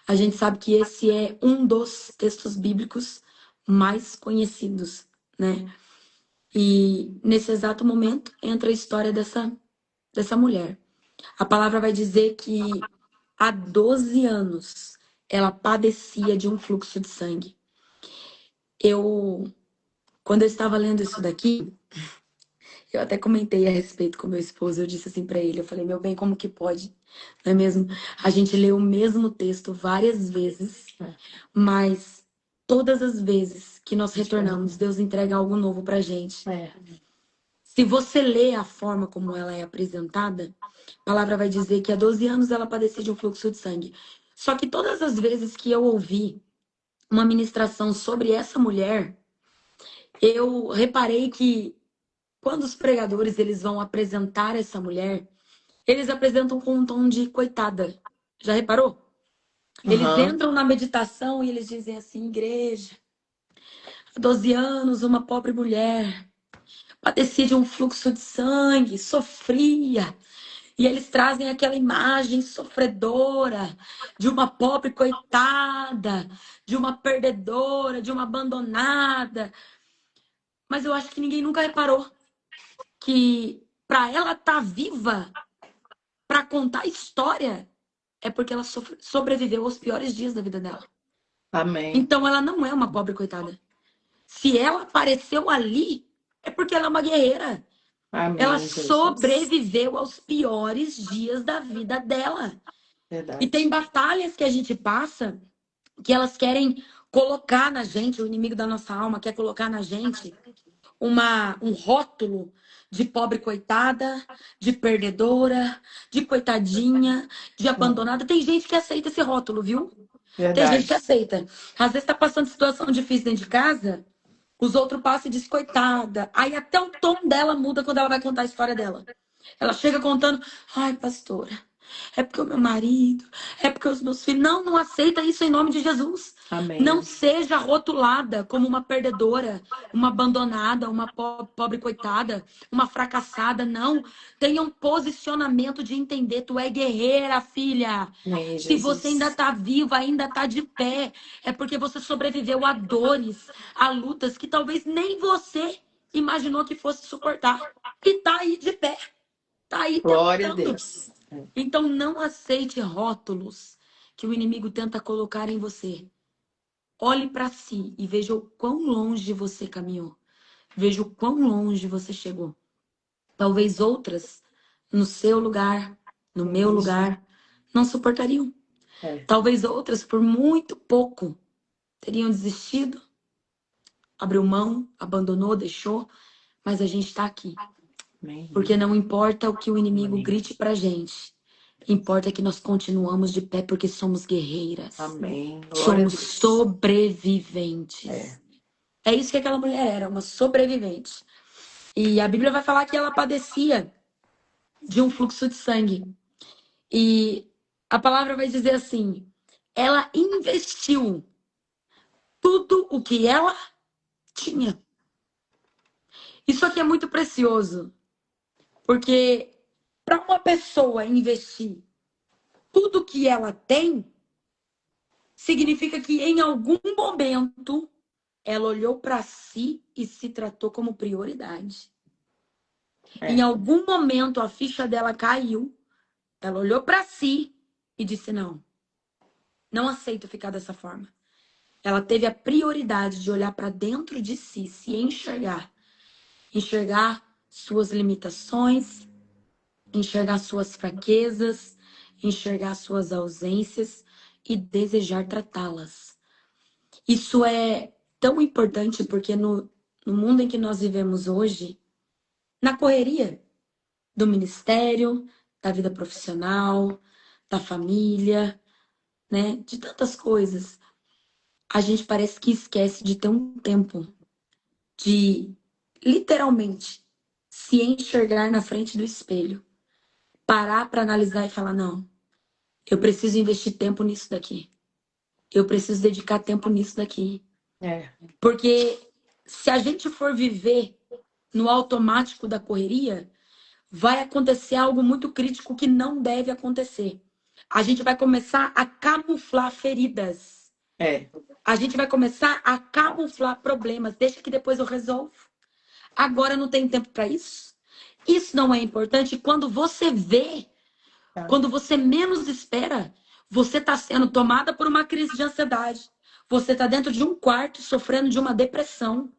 a gente sabe que esse é um dos textos bíblicos mais conhecidos, né? E nesse exato momento entra a história dessa mulher. A palavra vai dizer que há 12 anos ela padecia de um fluxo de sangue. Quando eu estava lendo isso daqui, eu até comentei a respeito com meu esposo, eu disse assim para ele, eu falei, meu bem, como que pode? Não é mesmo? A gente lê o mesmo texto várias vezes, mas todas as vezes que nós retornamos, Deus entrega algo novo pra gente. É. Se você lê a forma como ela é apresentada, a palavra vai dizer que há 12 anos ela padecia de um fluxo de sangue. Só que todas as vezes que eu ouvi uma ministração sobre essa mulher, eu reparei que quando os pregadores eles vão apresentar essa mulher, eles apresentam com um tom de coitada. Já reparou? Eles Uhum. entram na meditação e eles dizem assim, igreja, há 12 anos, uma pobre mulher padecia de um fluxo de sangue, sofria. E eles trazem aquela imagem sofredora de uma pobre coitada, de uma perdedora, de uma abandonada. Mas eu acho que ninguém nunca reparou que para ela estar viva, para contar a história, é porque ela sobreviveu aos piores dias da vida dela. Amém. Então ela não é uma pobre coitada. Se ela apareceu ali, é porque ela é uma guerreira. Ela Amém, Jesus. sobreviveu aos piores dias da vida dela. E tem Verdade. batalhas que a gente passa que elas querem colocar na gente, o inimigo da nossa alma quer colocar na gente um rótulo de pobre coitada, de perdedora, de coitadinha, de abandonada. Tem gente que aceita esse rótulo, viu? Tem gente que Verdade. aceita. Às vezes tá passando situação difícil dentro de casa, os outros passam e diz coitada. Aí até o tom dela muda quando ela vai contar a história dela. Ela chega contando, ai, pastora, é porque o meu marido, é porque os meus filhos. Não, não aceita isso em nome de Jesus. Não Amém. seja rotulada como uma perdedora, uma abandonada, uma pobre coitada, uma fracassada. Não. Tenha um posicionamento de entender. Tu é guerreira, filha. Amém, Se você ainda Jesus. está viva, ainda está de pé, é porque você sobreviveu a dores, a lutas que talvez nem você imaginou que fosse suportar. E tá aí de pé. Tá aí Glória a tentando. Deus. Então não aceite rótulos que o inimigo tenta colocar em você. Olhe para si e veja o quão longe você caminhou. Veja o quão longe você chegou. Talvez outras, no seu lugar, no meu Isso. lugar, não suportariam. É. Talvez outras, por muito pouco, teriam desistido, abriu mão, abandonou, deixou. Mas a gente está aqui. Amém. Porque não importa o que o inimigo Amém. grite pra gente. Importa que nós continuamos de pé porque somos guerreiras. Amém. Glória a Somos Deus. É. sobreviventes. É isso que aquela mulher era, uma sobrevivente. E a Bíblia vai falar que ela padecia de um fluxo de sangue. E a palavra vai dizer assim: ela investiu tudo o que ela tinha. Isso aqui é muito precioso, porque para uma pessoa investir tudo que ela tem, significa que em algum momento ela olhou para si e se tratou como prioridade. Em É. algum momento a ficha dela caiu, ela olhou para si e disse: não, não aceito ficar dessa forma. Ela teve a prioridade de olhar para dentro de si, se enxergar, enxergar suas limitações, enxergar suas fraquezas, enxergar suas ausências e desejar tratá-las. Isso é tão importante porque no mundo em que nós vivemos hoje, na correria do ministério, da vida profissional, da família, né, de tantas coisas, a gente parece que esquece de ter um tempo de literalmente se enxergar na frente do espelho, parar para analisar e falar: não, eu preciso investir tempo nisso daqui. Eu preciso dedicar tempo nisso daqui. É. Porque se a gente for viver no automático da correria, vai acontecer algo muito crítico que não deve acontecer. A gente vai começar a camuflar feridas. É. A gente vai começar a camuflar problemas. Deixa que depois eu resolvo. Agora não tem tempo para isso. Isso não é importante. Quando você vê, Tá. quando você menos espera, você está sendo tomada por uma crise de ansiedade. Você está dentro de um quarto sofrendo de uma depressão.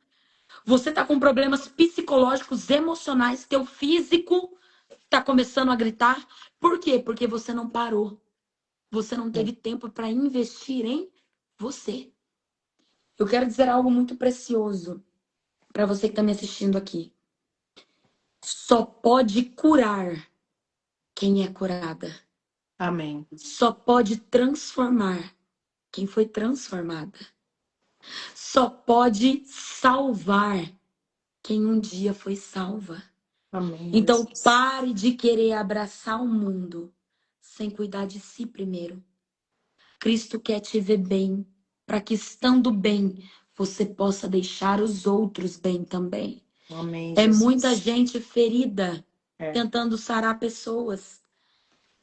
Você está com problemas psicológicos, emocionais. Teu físico está começando a gritar. Por quê? Porque você não parou. Você não É. teve tempo para investir em você. Eu quero dizer algo muito precioso para você que está me assistindo aqui. Só pode curar quem é curada. Amém. Só pode transformar quem foi transformada. Só pode salvar quem um dia foi salva. Amém, Então Jesus. pare de querer abraçar o mundo sem cuidar de si primeiro. Cristo quer te ver bem, para que estando bem, você possa deixar os outros bem também. Amém, É muita Jesus. gente ferida É. tentando sarar pessoas.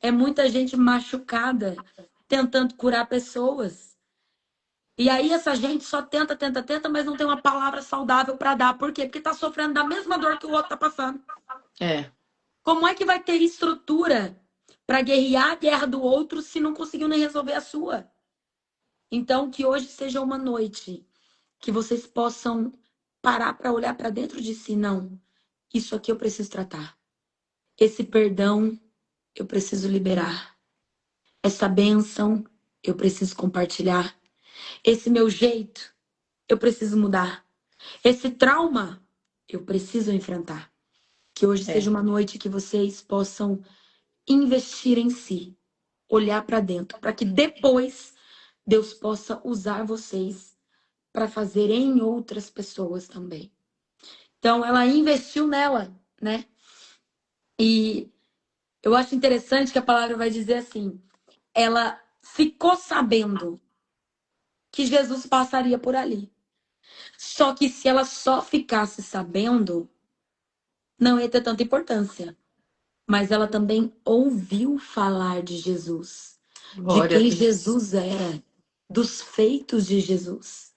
É muita gente machucada tentando curar pessoas. E aí essa gente só tenta, tenta, tenta, mas não tem uma palavra saudável para dar. Por quê? Porque tá sofrendo da mesma dor que o outro tá passando. É. Como é que vai ter estrutura para guerrear a guerra do outro se não conseguiu nem resolver a sua? Então, que hoje seja uma noite que vocês possam parar para olhar para dentro de si. Não, isso aqui eu preciso tratar. Esse perdão eu preciso liberar. Essa bênção eu preciso compartilhar. Esse meu jeito eu preciso mudar. Esse trauma eu preciso enfrentar. Que hoje seja uma noite que vocês possam investir em si, olhar para dentro, para que depois Deus possa usar vocês para fazer em outras pessoas também. Então, ela investiu nela, né? E eu acho interessante que a palavra vai dizer assim: ela ficou sabendo que Jesus passaria por ali. Só que se ela só ficasse sabendo, não ia ter tanta importância. Mas ela também ouviu falar de Jesus, de Glória a quem Deus. Jesus era, dos feitos de Jesus.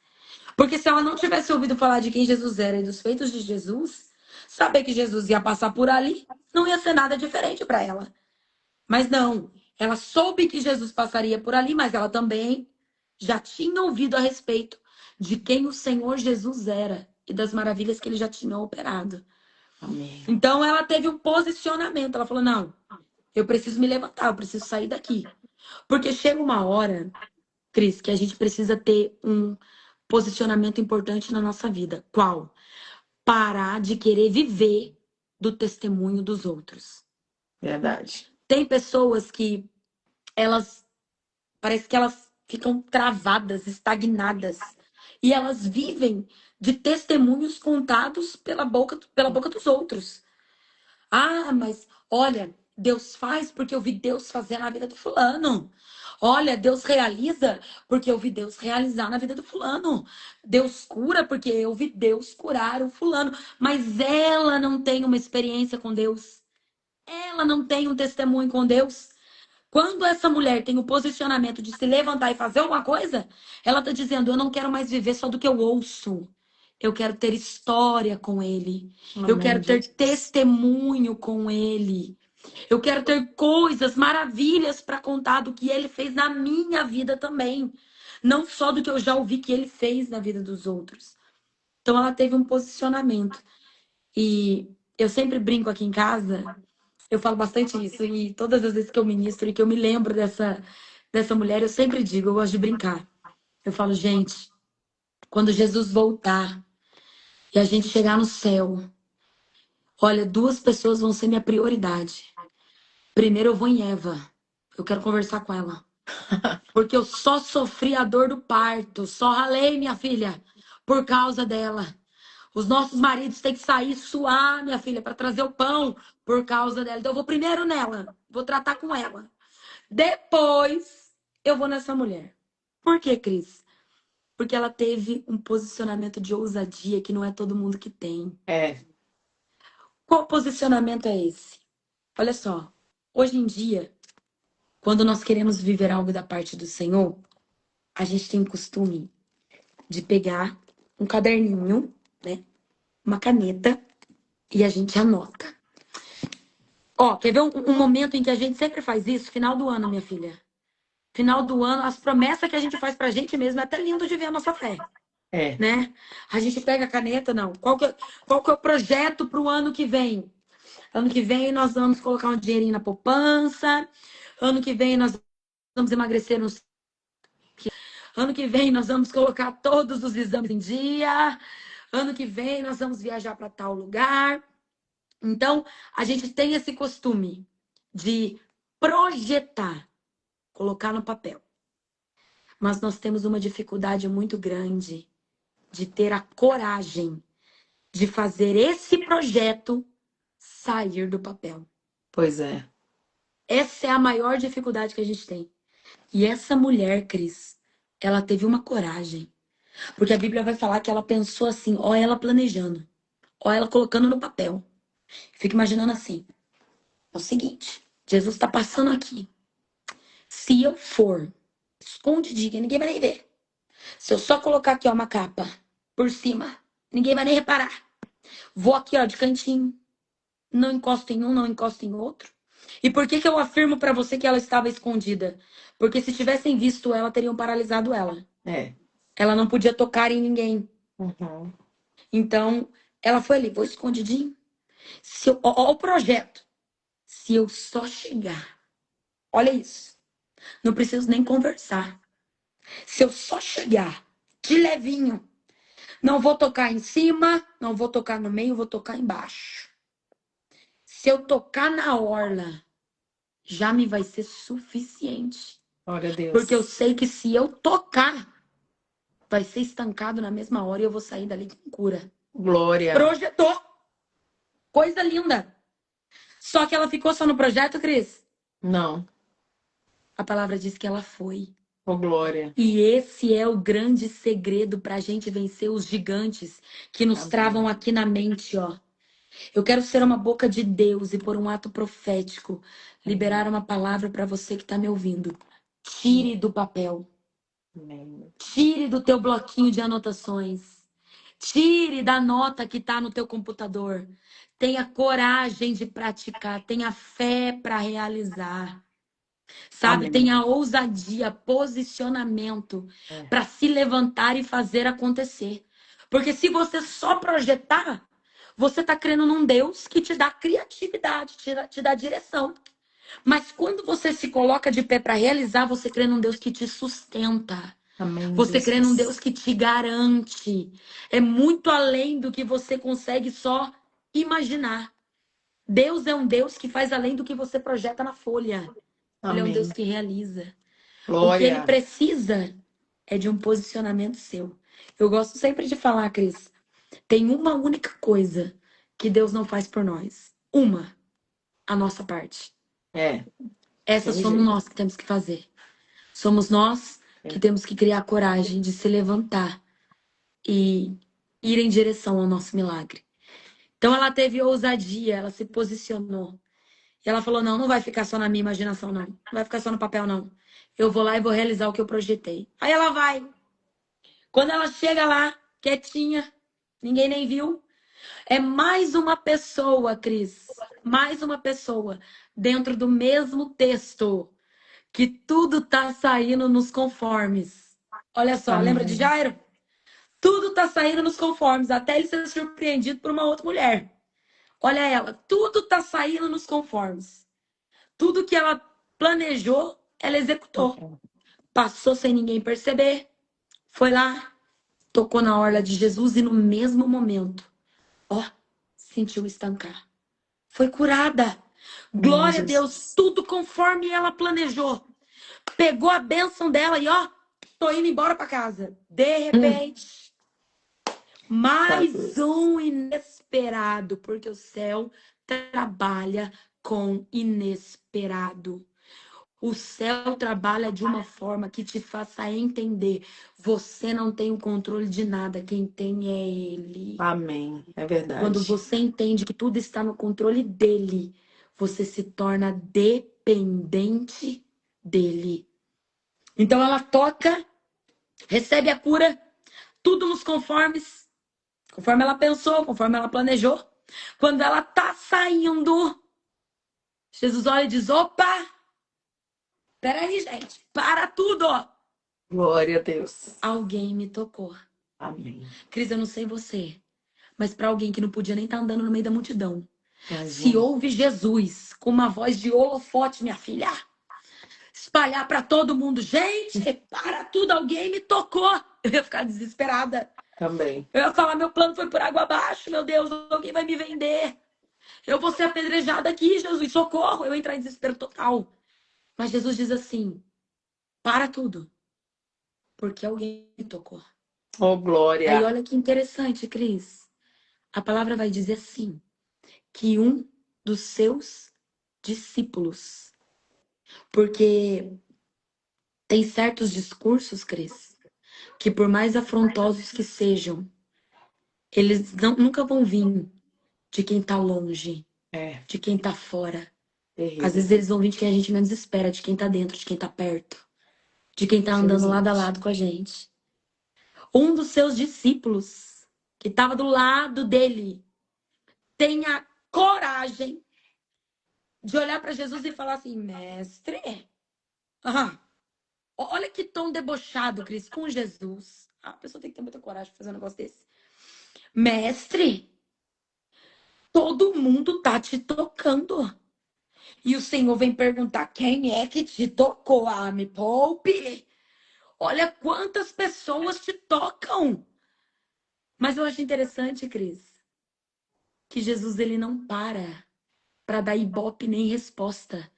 Porque se ela não tivesse ouvido falar de quem Jesus era e dos feitos de Jesus, saber que Jesus ia passar por ali, não ia ser nada diferente para ela. Mas não, ela soube que Jesus passaria por ali, mas ela também já tinha ouvido a respeito de quem o Senhor Jesus era e das maravilhas que ele já tinha operado. Amém. Então ela teve um posicionamento. Ela falou: não, eu preciso me levantar, eu preciso sair daqui. Porque chega uma hora, Cris, que a gente precisa ter um posicionamento importante na nossa vida. Qual? Parar de querer viver do testemunho dos outros. Verdade. Tem pessoas que elas parece que elas ficam travadas, estagnadas. E elas vivem de testemunhos contados pela boca dos outros. Ah, mas olha, Deus faz porque eu vi Deus fazer na vida do fulano. Olha, Deus realiza porque eu vi Deus realizar na vida do fulano. Deus cura porque eu vi Deus curar o fulano. Mas ela não tem uma experiência com Deus. Ela não tem um testemunho com Deus. Quando essa mulher tem o posicionamento de se levantar e fazer uma coisa, ela está dizendo: eu não quero mais viver só do que eu ouço. Eu quero ter história com ele. Eu Amém, quero ter Jesus. testemunho com ele. Eu quero ter coisas, maravilhas para contar do que ele fez na minha vida também. Não só do que eu já ouvi que ele fez na vida dos outros. Então ela teve um posicionamento. E eu sempre brinco aqui em casa, eu falo bastante isso, e todas as vezes que eu ministro e que eu me lembro dessa mulher, eu sempre digo, eu gosto de brincar. Eu falo: gente, quando Jesus voltar e a gente chegar no céu, olha, duas pessoas vão ser minha prioridade. Primeiro eu vou em Eva, eu quero conversar com ela. Porque eu só sofri a dor do parto, só ralei, minha filha, por causa dela. Os nossos maridos têm que sair suar, minha filha, para trazer o pão por causa dela. Então eu vou primeiro nela, vou tratar com ela. Depois eu vou nessa mulher. Por quê, Cris? Porque ela teve um posicionamento de ousadia que não é todo mundo que tem. É. Qual posicionamento é esse? Olha só, hoje em dia, quando nós queremos viver algo da parte do Senhor, a gente tem o costume de pegar um caderninho, né? Uma caneta e a gente anota. Ó, quer ver um momento em que a gente sempre faz isso? Final do ano, minha filha. Final do ano, as promessas que a gente faz pra gente mesmo, é até lindo de ver a nossa fé, É. né? A gente pega a caneta, não. Qual que é o projeto pro ano que vem? Ano que vem nós vamos colocar um dinheirinho na poupança. Ano que vem nós vamos emagrecer uns. Ano que vem nós vamos colocar todos os exames em dia. Ano que vem nós vamos viajar para tal lugar. Então, a gente tem esse costume de projetar, colocar no papel. Mas nós temos uma dificuldade muito grande de ter a coragem de fazer esse projeto sair do papel. Pois é. Essa é a maior dificuldade que a gente tem. E essa mulher, Cris, ela teve uma coragem. Porque a Bíblia vai falar que ela pensou assim, ó, ela planejando, ó, ela colocando no papel. Fica imaginando assim: é o seguinte, Jesus está passando aqui. Se eu for escondidinha, ninguém vai nem ver. Se eu só colocar aqui, ó, uma capa por cima, ninguém vai nem reparar. Vou aqui, ó, de cantinho. Não encosto em um, não encosto em outro. E por que que eu afirmo para você que ela estava escondida? Porque se tivessem visto ela, teriam paralisado ela. É. Ela não podia tocar em ninguém. Uhum. Então, ela foi ali, vou escondidinho. Ó, o projeto. Se eu só chegar, olha isso. Não preciso nem conversar. Se eu só chegar de levinho, não vou tocar em cima, não vou tocar no meio, vou tocar embaixo. Se eu tocar na orla, já me vai ser suficiente. Glória a Porque eu Deus. sei que se eu tocar, vai ser estancado na mesma hora e eu vou sair dali com cura. Glória. Projetou. Coisa linda. Só que ela ficou só no projeto, Cris? Não. A palavra diz que ela foi. Oh, glória. E esse é o grande segredo para a gente vencer os gigantes que nos travam Amém. aqui na mente, ó. Eu quero ser uma boca de Deus e por um ato profético liberar uma palavra para você que está me ouvindo. Tire do papel. Amém. Tire do teu bloquinho de anotações. Tire da nota que está no teu computador. Tenha coragem de praticar. Tenha fé para realizar. Sabe? Amém. Tenha ousadia, posicionamento É. para se levantar e fazer acontecer. Porque se você só projetar, você está crendo num Deus que te dá criatividade, te dá direção. Mas quando você se coloca de pé para realizar, você crê num Deus que te sustenta. Amém, Você crê num Jesus. Deus que te garante. É muito além do que você consegue só imaginar. Deus é um Deus que faz além do que você projeta na folha. Ele é um Deus Amém. que realiza. O que ele Glória. precisa é de um posicionamento seu. Eu gosto sempre de falar, Cris, tem uma única coisa que Deus não faz por nós. Uma, a nossa parte. É. Essa Tem somos jeito. nós que temos que fazer. Somos nós que É. temos que criar coragem de se levantar e ir em direção ao nosso milagre. Então ela teve ousadia, ela se posicionou. E ela falou: não, não vai ficar só na minha imaginação, não. Não vai ficar só no papel, não. Eu vou lá e vou realizar o que eu projetei. Aí ela vai. Quando ela chega lá, quietinha, ninguém nem viu. É mais uma pessoa, Cris. Mais uma pessoa dentro do mesmo texto que tudo tá saindo nos conformes. Olha só, lembra de Amém. Jairo? Tudo tá saindo nos conformes, até ele ser surpreendido por uma outra mulher. Olha ela, tudo tá saindo nos conformes. Tudo que ela planejou, ela executou. Passou sem ninguém perceber. Foi lá, tocou na orla de Jesus e no mesmo momento, ó, sentiu estancar. Foi curada. Amém, Glória a Deus, Jesus. tudo conforme ela planejou. Pegou a bênção dela e ó, tô indo embora para casa. De Hum. repente, mais Jesus. um inesperado, porque o céu trabalha com inesperado. O céu trabalha de uma forma que te faça entender. Você não tem o controle de nada, quem tem é Ele. Amém. É Quando verdade. você entende que tudo está no controle dele, você se torna dependente dele. Então ela toca, recebe a cura, tudo nos conformes, conforme ela pensou, conforme ela planejou. Quando ela tá saindo, Jesus olha e diz: opa, peraí, gente, para tudo. Glória a Deus. Alguém me tocou. Amém. Cris, eu não sei você, mas para alguém que não podia nem estar andando no meio da multidão, se Imagina. ouve Jesus com uma voz de holofote, minha filha, espalhar para todo mundo, gente, para tudo, alguém me tocou. Eu ia ficar desesperada. Também. Eu ia falar, meu plano foi por água abaixo, meu Deus, alguém vai me vender. Eu vou ser apedrejada aqui, Jesus, socorro. Eu ia entrar em desespero total. Mas Jesus diz assim, para tudo, porque alguém me tocou. Oh, Aí glória. olha que interessante, Cris. A palavra vai dizer assim, que um dos seus discípulos, porque tem certos discursos, Cris, que por mais afrontosos que sejam, eles nunca vão vir de quem tá longe, É de quem tá fora. Às vezes terrível. eles vão vir de quem a gente menos espera, de quem tá dentro, de quem tá perto, de quem tá andando lado a Infelizmente. lado com a gente. Um dos seus discípulos, que estava do lado dele, tem a coragem de olhar para Jesus e falar assim: mestre, olha que tom debochado, Cris, com Jesus. A pessoa tem que ter muita coragem de fazer um negócio desse. Mestre, todo mundo tá te tocando. E o Senhor vem perguntar quem é que te tocou. Ah, me poupe. Olha quantas pessoas te tocam. Mas eu acho interessante, Cris, que Jesus ele não para dar ibope nem resposta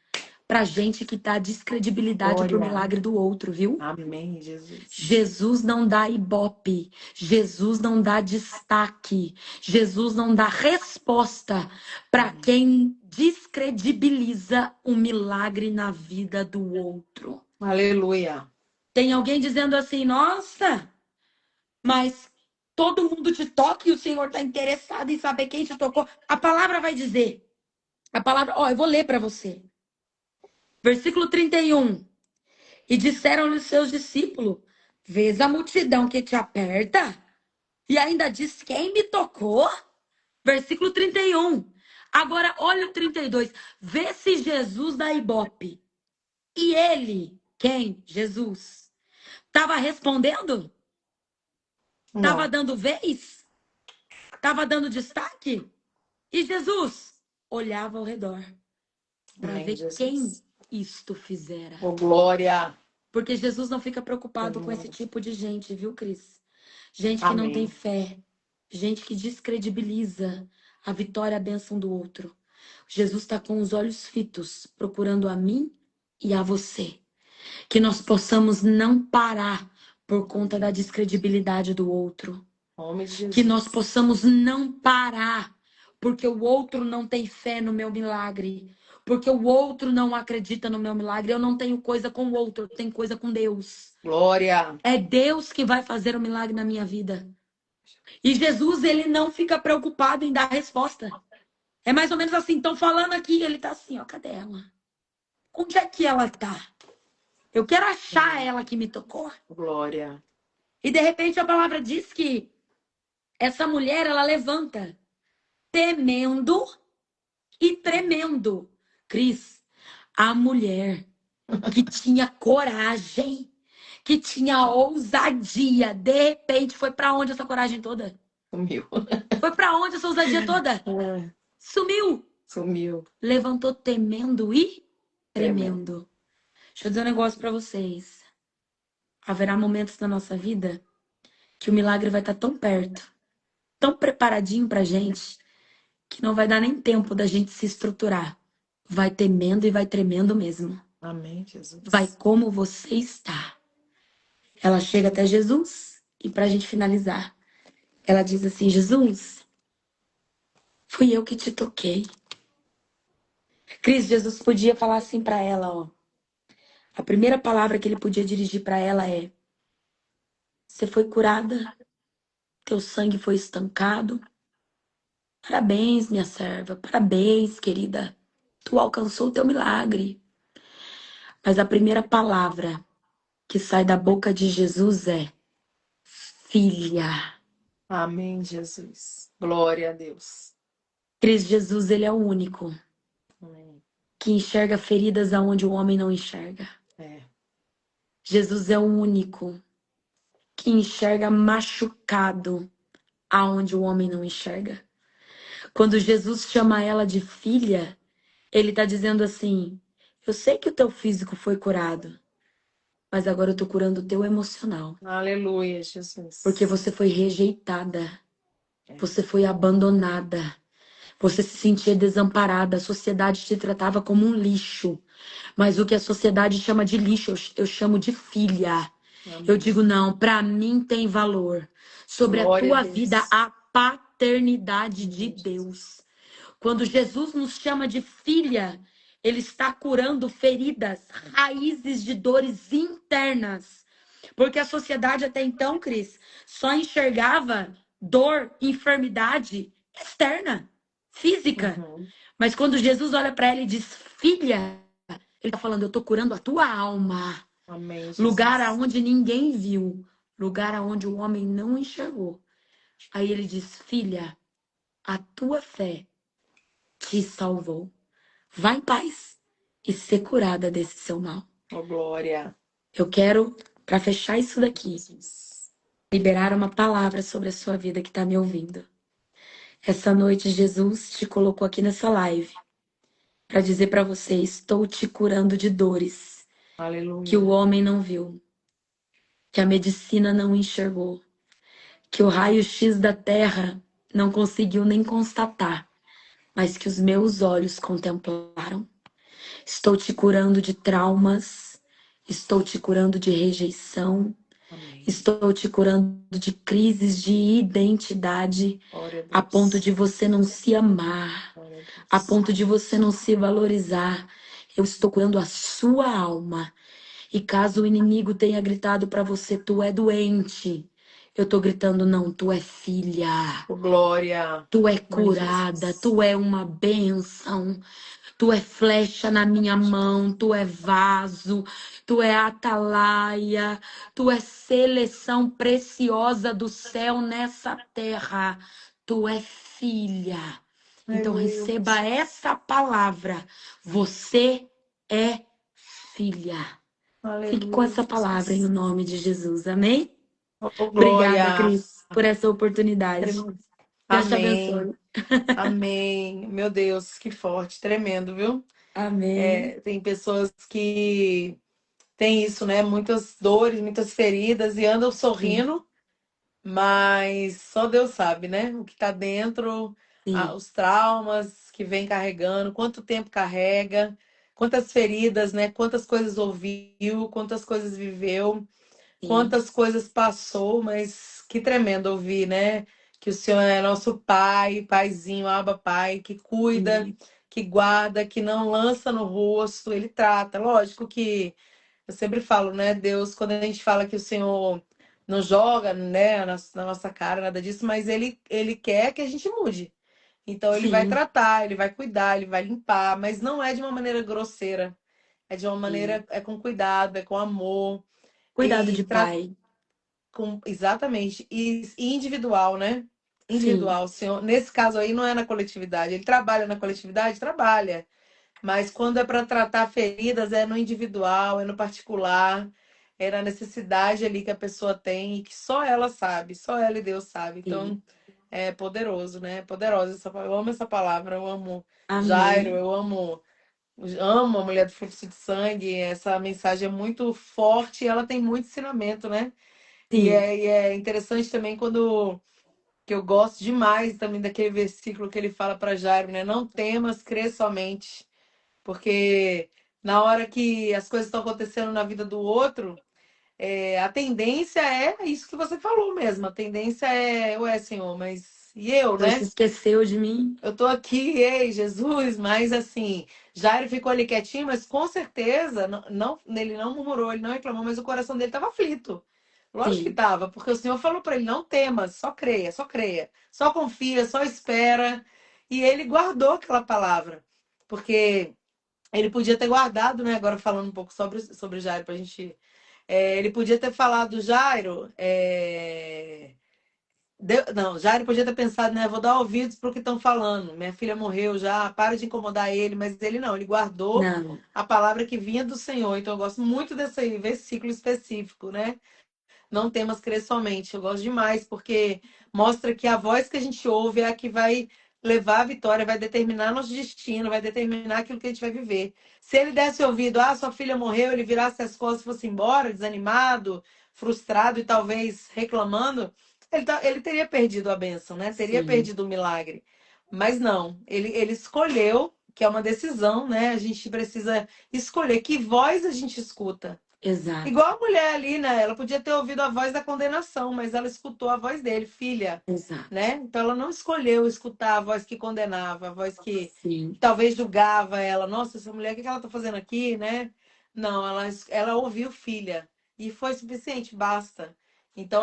pra gente que dá descredibilidade pro Glória. milagre do outro, viu? Amém, Jesus. Jesus não dá ibope, Jesus não dá destaque, Jesus não dá resposta para quem descredibiliza o milagre na vida do outro. Aleluia. Tem alguém dizendo assim: nossa, mas todo mundo te toca e o Senhor está interessado em saber quem te tocou. A palavra vai dizer, a palavra, ó, eu vou ler para você. Versículo 31. E disseram-lhe os seus discípulos: vês a multidão que te aperta? E ainda diz quem me tocou? Versículo 31. Agora, olha o 32. Vê se Jesus dá ibope. E ele, quem? Jesus. Estava respondendo? Estava Não. dando vez? Estava dando destaque? E Jesus olhava ao redor para Amém, ver quem Jesus. isto fizera. Oh, glória. Porque Jesus não fica preocupado com esse tipo de gente, viu, Cris? Gente que não tem Amém. fé, gente que descredibiliza a vitória e a bênção do outro. Jesus está com os olhos fitos, procurando a mim e a você. Que nós possamos não parar por conta da descredibilidade do outro. Em nome de Que nós Jesus. possamos não parar porque o outro não tem fé no meu milagre. Porque o outro não acredita no meu milagre. Eu não tenho coisa com o outro, eu tenho coisa com Deus. Glória. É Deus que vai fazer o milagre na minha vida. E Jesus, ele não fica preocupado em dar resposta. É mais ou menos assim, estão falando aqui, ele tá assim, ó, cadê ela? Onde é que ela tá? Eu quero achar ela que me tocou. Glória. E de repente a palavra diz que essa mulher, ela levanta, temendo e tremendo. Cris, a mulher que tinha coragem, que tinha ousadia, de repente foi para onde essa coragem toda? Sumiu. Foi para onde essa ousadia toda? Sumiu. Sumiu. Levantou temendo e Tremendo. tremendo. Deixa eu dizer um negócio para vocês. Haverá momentos na nossa vida que o milagre vai estar tão perto, tão preparadinho pra gente, que não vai dar nem tempo da gente se estruturar. Vai temendo e vai tremendo mesmo. Amém, Vai Jesus. como você está. Ela chega até Jesus e pra gente finalizar, ela diz assim: Jesus, fui eu que te toquei. Cris, Jesus podia falar assim pra ela, ó. A primeira palavra que ele podia dirigir pra ela é: você foi curada, teu sangue foi estancado. Parabéns, minha serva. Parabéns, querida. Tu alcançou o teu milagre. Mas a primeira palavra que sai da boca de Jesus é: filha. Amém, Jesus. Glória a Deus. Cris, Jesus, ele é o único Amém. que enxerga feridas aonde o homem não enxerga. É. Jesus é o único que enxerga machucado aonde o homem não enxerga. Quando Jesus chama ela de filha, ele está dizendo assim: eu sei que o teu físico foi curado, mas agora eu tô curando o teu emocional. Aleluia, Jesus. Porque você foi rejeitada, É. você foi abandonada, você se sentia desamparada, a sociedade te tratava como um lixo. Mas o que a sociedade chama de lixo, eu chamo de filha. Eu Amém. digo, não, para mim tem valor. Sobre a Glória a tua Deus. vida, a paternidade de Amém, Jesus. Deus. Quando Jesus nos chama de filha, ele está curando feridas, raízes de dores internas. Porque a sociedade até então, Cris, só enxergava dor, enfermidade externa, física. Uhum. Mas quando Jesus olha para ela e diz, filha, ele está falando, eu estou curando a tua alma. Amém, Jesus. Lugar aonde ninguém viu, lugar aonde o homem não enxergou. Aí ele diz, filha, a tua fé te salvou. Vá em paz e ser curada desse seu mal. Oh, glória. Eu quero, para fechar isso daqui, Jesus. liberar uma palavra sobre a sua vida que está me ouvindo. Essa noite, Jesus te colocou aqui nessa live para dizer para você: estou te curando de dores que o Aleluia. homem não viu, que a medicina não enxergou, que o raio-x da terra não conseguiu nem constatar, mas que os meus olhos contemplaram. Estou te curando de traumas, estou te curando de rejeição, Amém. estou te curando de crises de identidade, Glória a a ponto Deus. de você não se amar, Glória a a Deus. ponto de você não se valorizar. Eu estou curando a sua alma. E caso o inimigo tenha gritado para você: tu é doente, eu tô gritando: não, tu é filha. Oh, glória. Tu é Em nome de curada, Jesus. tu é uma bênção. Tu é flecha na minha mão, tu é vaso, tu é atalaia, tu é seleção preciosa do céu nessa terra. Tu é filha. Então Aleluia. receba essa palavra. Você é filha. Fique com Aleluia, essa palavra em Jesus. nome de Jesus. Amém? Oh, Obrigada, glória. Cris, por essa oportunidade. Deus te Amém. abençoe. Amém. Meu Deus, que forte, tremendo, viu? Amém. É, tem pessoas que têm isso, né? Muitas dores, muitas feridas e andam Sim, sorrindo, mas só Deus sabe, né? O que tá dentro, sim, os traumas que vem carregando, quanto tempo carrega, quantas feridas, né? Quantas coisas ouviu, quantas coisas viveu. sim, Quantas coisas passou, mas que tremendo ouvir, né? Que o Senhor é nosso Pai, Paizinho, Abba Pai, que cuida, sim, que guarda, que não lança no rosto, Ele trata. Lógico que eu sempre falo, né? Deus, quando a gente fala que o Senhor não joga, né, na nossa cara, nada disso, mas Ele quer que a gente mude. Então Ele vai sim, tratar, Ele vai cuidar, Ele vai limpar, mas não é de uma maneira grosseira, é de uma sim. maneira, é com cuidado, é com amor. Cuidado de E pai. exatamente. E individual, né? Sim, Individual. O senhor, nesse caso aí, não é na coletividade. Ele trabalha na coletividade? Trabalha. Mas quando é para tratar feridas, é no individual, é no particular, é na necessidade ali que a pessoa tem e que só ela sabe, só ela e Deus sabe. sim. Então, é poderoso, né? Poderosa essa palavra. Eu amo essa palavra, eu amo Jairo, Amém. amo a mulher do fluxo de sangue. Essa mensagem é muito forte e ela tem muito ensinamento, né? Sim, E é interessante também quando que eu gosto demais também daquele versículo que ele fala para Jairo, né? Não temas, crê somente, porque na hora que as coisas estão acontecendo na vida do outro, a tendência é isso que você falou mesmo. A tendência é, ué, Senhor, mas e eu, o Senhor se né? esqueceu de mim? Eu tô aqui, ei, Jesus, mas assim, Jairo ficou ali quietinho, mas com certeza, ele não murmurou, ele não reclamou, mas o coração dele estava aflito. Lógico que Sim, estava, porque o Senhor falou para ele: não temas, só creia, só confia, só espera. E ele guardou aquela palavra, porque ele podia ter guardado, né? Agora falando um pouco sobre Jairo, para a gente. Ele podia ter falado, Jairo, não, Jairo podia ter pensado, né? Vou dar ouvidos para o que estão falando. Minha filha morreu já, para de incomodar ele, mas ele não, ele guardou não, a palavra que vinha do Senhor. Então eu gosto muito desse versículo específico, né? Não temas crer somente. Eu gosto demais, porque mostra que a voz que a gente ouve é a que vai levar a vitória, vai determinar nosso destino, vai determinar aquilo que a gente vai viver. Se ele desse ouvido, sua filha morreu, ele virasse as costas e fosse embora, desanimado, frustrado e talvez reclamando, ele teria perdido a bênção, né? Teria sim, perdido o milagre. Mas não, ele escolheu, que é uma decisão, né? A gente precisa escolher que voz a gente escuta. exato, Igual a mulher ali, né? Ela podia ter ouvido a voz da condenação, mas ela escutou a voz dele, filha, exato. né? Então ela não escolheu escutar a voz que condenava, a voz que Sim, talvez julgava ela. Nossa, essa mulher, o que ela tá fazendo aqui, né? Não, ela ouviu filha e foi suficiente, basta. Então,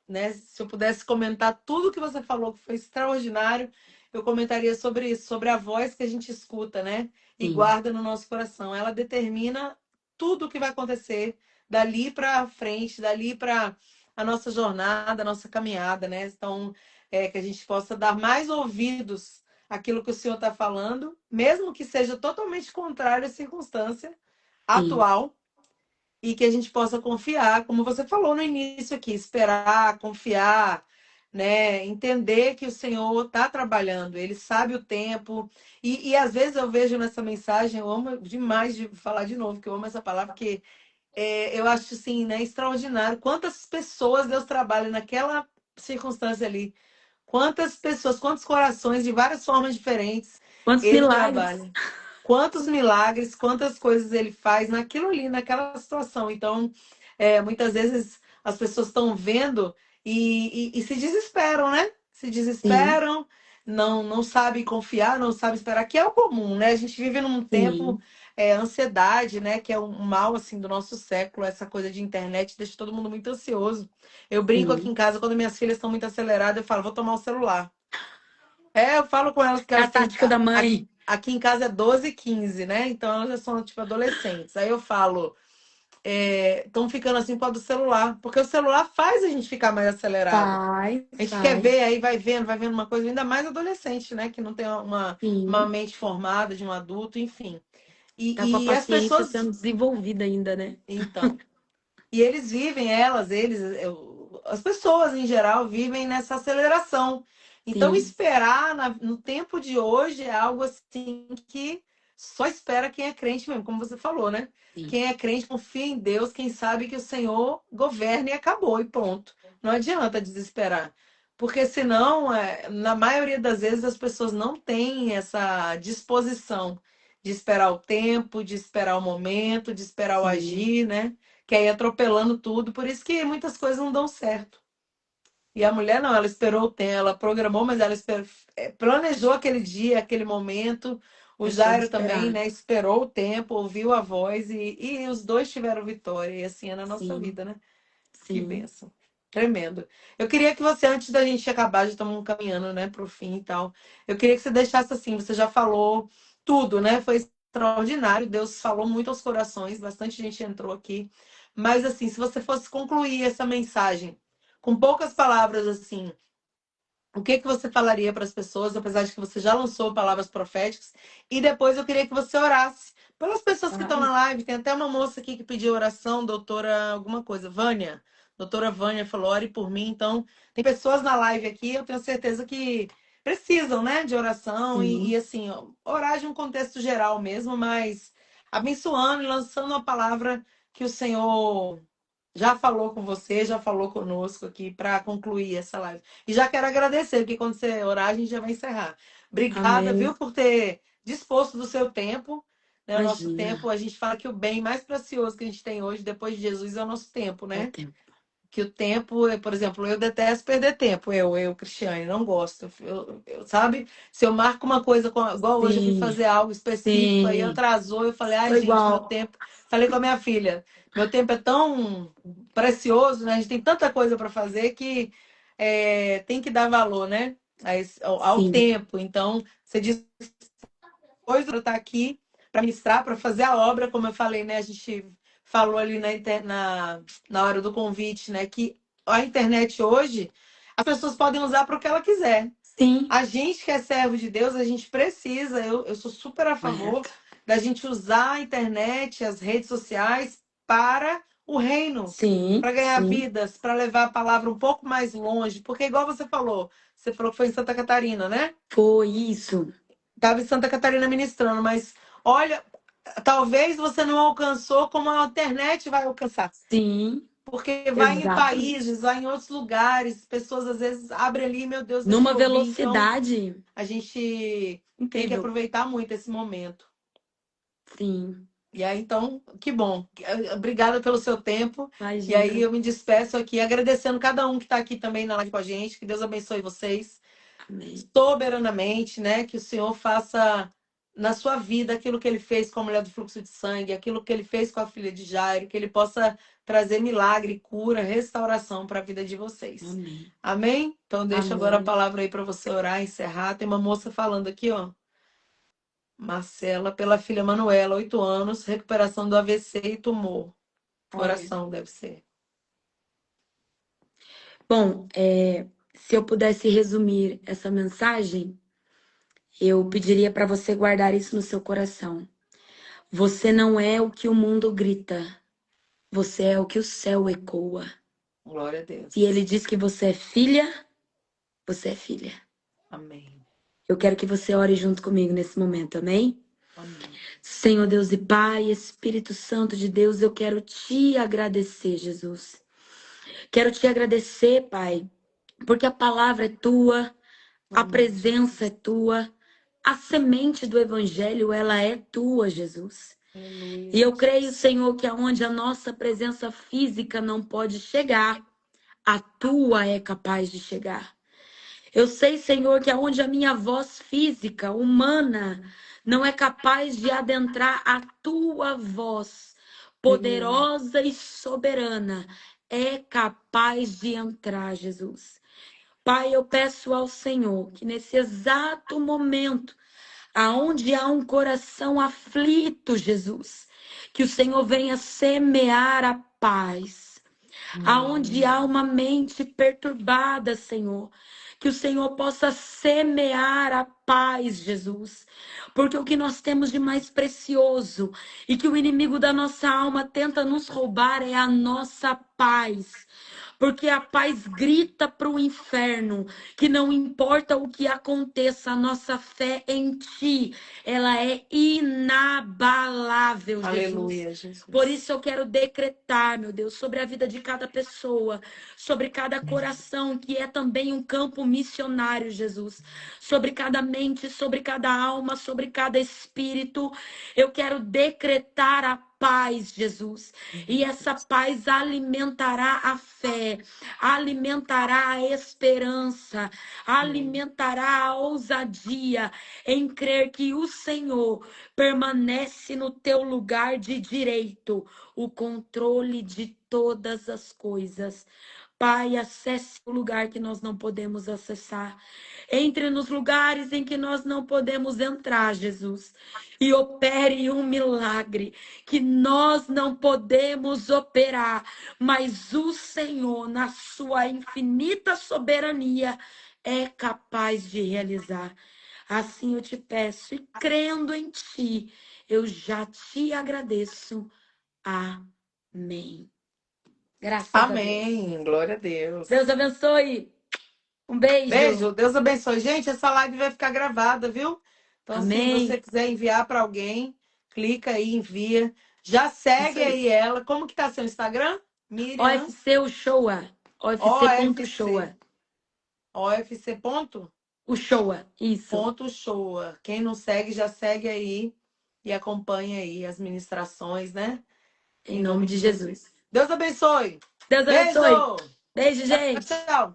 né, se eu pudesse comentar tudo que você falou, que foi extraordinário, eu comentaria sobre isso, sobre a voz que a gente escuta, né? E sim, guarda no nosso coração. Ela determina tudo o que vai acontecer dali para frente, dali para a nossa jornada, a nossa caminhada, né? Então, que a gente possa dar mais ouvidos àquilo que o Senhor está falando, mesmo que seja totalmente contrário à circunstância sim, atual, e que a gente possa confiar, como você falou no início aqui, esperar, confiar, né? Entender que o Senhor está trabalhando, Ele sabe o tempo. E às vezes eu vejo nessa mensagem, eu amo demais de falar de novo, que eu amo essa palavra, porque eu acho assim, né, extraordinário. Quantas pessoas Deus trabalha naquela circunstância ali. Quantas pessoas, quantos corações de várias formas diferentes Quantos Ele milagres? trabalha. Quantos milagres, quantas coisas ele faz naquilo ali, naquela situação. Então, muitas vezes as pessoas estão vendo e se desesperam, né? Se Sim, desesperam, não sabem confiar, não sabem esperar, que é o comum, né? A gente vive num tempo, sim, ansiedade, né? Que é um mal, assim, do nosso século. Essa coisa de internet deixa todo mundo muito ansioso. Eu brinco aqui em sim. casa, quando minhas filhas estão muito aceleradas, eu falo, vou tomar o celular. Eu falo com elas que É a elas têm. tática da mãe. Aqui em casa é 12 e 15, né? Então elas já são, tipo, adolescentes. Aí eu falo, estão ficando assim por causa do celular. Porque o celular faz a gente ficar mais acelerado. Faz, A gente quer faz. ver, aí vai vendo uma coisa, ainda mais adolescente, né? Que não tem uma Sim. mente formada de um adulto, enfim. Tá com a E as paciência pessoas. sendo desenvolvida ainda, né? Então. E eles vivem, as pessoas em geral vivem nessa aceleração. Então, Sim, esperar no tempo de hoje é algo assim que só espera quem é crente mesmo, como você falou, né? sim, Quem é crente confia em Deus, quem sabe que o Senhor governa e acabou, e ponto. Não adianta desesperar. Porque senão, na maioria das vezes, as pessoas não têm essa disposição de esperar o tempo, de esperar o momento, de esperar o sim. agir, né? Que aí atropelando tudo, por isso que muitas coisas não dão certo. E a mulher não, ela esperou o tempo, ela programou, mas ela planejou aquele dia, aquele momento. O É sobre Jairo também, esperar. né, esperou o tempo, ouviu a voz e os dois tiveram vitória. E assim é na nossa Sim, vida, né? Que sim. bênção. Tremendo. Eu queria que você, antes da gente acabar, já estamos caminhando, né, para o fim e tal. Eu queria que você deixasse assim, você já falou tudo, né? Foi extraordinário. Deus falou muito aos corações, bastante gente entrou aqui. Mas assim, se você fosse concluir essa mensagem com poucas palavras assim, o que que você falaria para as pessoas, apesar de que você já lançou palavras proféticas? E depois eu queria que você orasse pelas pessoas que estão Claro. na live. Tem até uma moça aqui que pediu oração, doutora alguma coisa, Vânia. Doutora Vânia falou, ore por mim. Então, tem pessoas na live aqui, eu tenho certeza que precisam, né, de oração Sim, assim, orar de um contexto geral mesmo, mas abençoando e lançando uma palavra que o Senhor já falou com você, já falou conosco aqui para concluir essa live. E já quero agradecer, porque quando você orar, a gente já vai encerrar. Obrigada, amém. viu, por ter disposto do seu tempo. Né? O nosso tempo, Imagina. a gente fala que o bem mais precioso que a gente tem hoje, depois de Jesus, é o nosso tempo, É o né? tempo. Que o tempo, por exemplo, eu detesto perder tempo, Cristiane, não gosto. Sabe? Se eu marco uma coisa, igual hoje eu fui Sim, fazer algo específico, aí sim. atrasou, eu falei, ai, Sou gente, meu igual. tempo. Falei com a minha filha, meu tempo é tão precioso, né? A gente tem tanta coisa para fazer que tem que dar valor, né? Ao Sim, tempo. Então, você diz coisa para estar aqui para ministrar, para fazer a obra, como eu falei, né? A gente falou ali na hora do convite, né? Que a internet hoje, as pessoas podem usar para o que ela quiser. sim. A gente que é servo de Deus, a gente precisa, eu sou super a favor Correto. da gente usar a internet, as redes sociais para o reino, Sim, para ganhar sim. vidas, para levar a palavra um pouco mais longe, porque igual você falou que foi em Santa Catarina, né? Foi isso. Estava em Santa Catarina ministrando, mas olha, talvez você não alcançou como a internet vai alcançar. Sim, Porque vai em exatamente. países, vai em outros lugares, pessoas às vezes abrem ali, meu Deus, deixa Numa eu ouvir. Então, velocidade a gente tem que incrível. aproveitar muito esse momento. Sim, E aí, então, que bom. Obrigada pelo seu tempo. E aí imagina. eu me despeço aqui, agradecendo cada um que está aqui também na live com a gente. Que Deus abençoe vocês Amém. soberanamente, né? Que o Senhor faça na sua vida aquilo que ele fez com a mulher do fluxo de sangue, aquilo que ele fez com a filha de Jairo, que ele possa trazer milagre, cura, restauração para a vida de vocês. Amém. Amém? Então deixa agora a Amém. palavra aí para você orar, encerrar. Tem uma moça falando aqui, ó. Marcela, pela filha Manuela, 8 anos, recuperação do AVC e tumor. Olha. Oração deve ser. Bom, se eu pudesse resumir essa mensagem, eu pediria para você guardar isso no seu coração. Você não é o que o mundo grita. Você é o que o céu ecoa. Glória a Deus. Se ele diz que você é filha, você é filha. Amém. Eu quero que você ore junto comigo nesse momento, amém? Amém. Senhor Deus e Pai, Espírito Santo de Deus, eu quero te agradecer, Jesus. Quero te agradecer, Pai, porque a palavra é tua, a presença é tua, a semente do evangelho, ela é tua, Jesus. Aleluia, E eu Jesus. creio, Senhor, que aonde a nossa presença física não pode chegar, a tua é capaz de chegar. Eu sei, Senhor, que aonde a minha voz física, humana, não é capaz de adentrar, a tua voz poderosa e soberana é capaz de entrar, Jesus. Pai, eu peço ao Senhor que nesse exato momento, aonde há um coração aflito, Jesus, que o Senhor venha semear a paz. Aonde há uma mente perturbada, Senhor, que o Senhor possa semear a paz, Jesus. Porque o que nós temos de mais precioso e que o inimigo da nossa alma tenta nos roubar é a nossa paz. Porque a paz grita para o inferno que não importa o que aconteça, a nossa fé em ti, ela é inabalável, Jesus. Aleluia, Jesus. Por isso eu quero decretar, meu Deus, sobre a vida de cada pessoa, sobre cada coração, que é também um campo missionário, Jesus. Sobre cada mente, sobre cada alma, sobre cada espírito. Eu quero decretar a paz, Jesus. E essa paz alimentará a fé, alimentará a esperança, alimentará a ousadia em crer que o Senhor permanece no teu lugar de direito, o controle de todas as coisas. Pai, acesse o lugar que nós não podemos acessar. Entre nos lugares em que nós não podemos entrar, Jesus. E opere um milagre que nós não podemos operar, mas o Senhor, na sua infinita soberania, é capaz de realizar. Assim eu te peço, e crendo em ti, eu já te agradeço. Amém. Graças a Deus. Amém. Glória a Deus. Deus abençoe. Um beijo. Beijo. Deus abençoe. Gente, essa live vai ficar gravada, viu? Então, Amém. se você quiser enviar para alguém, clica aí, envia. Já segue Isso aí. aí ela. Como que tá seu Instagram? Miriam. OFC Uchoa. OFC.Uchoa. OFC ponto? Uchoa. Isso. Ponto show. Quem não segue, já segue aí e acompanha aí as ministrações, né? Em nome de Jesus. Deus abençoe. Deus abençoe. Beijo. Beijo, gente. Tchau.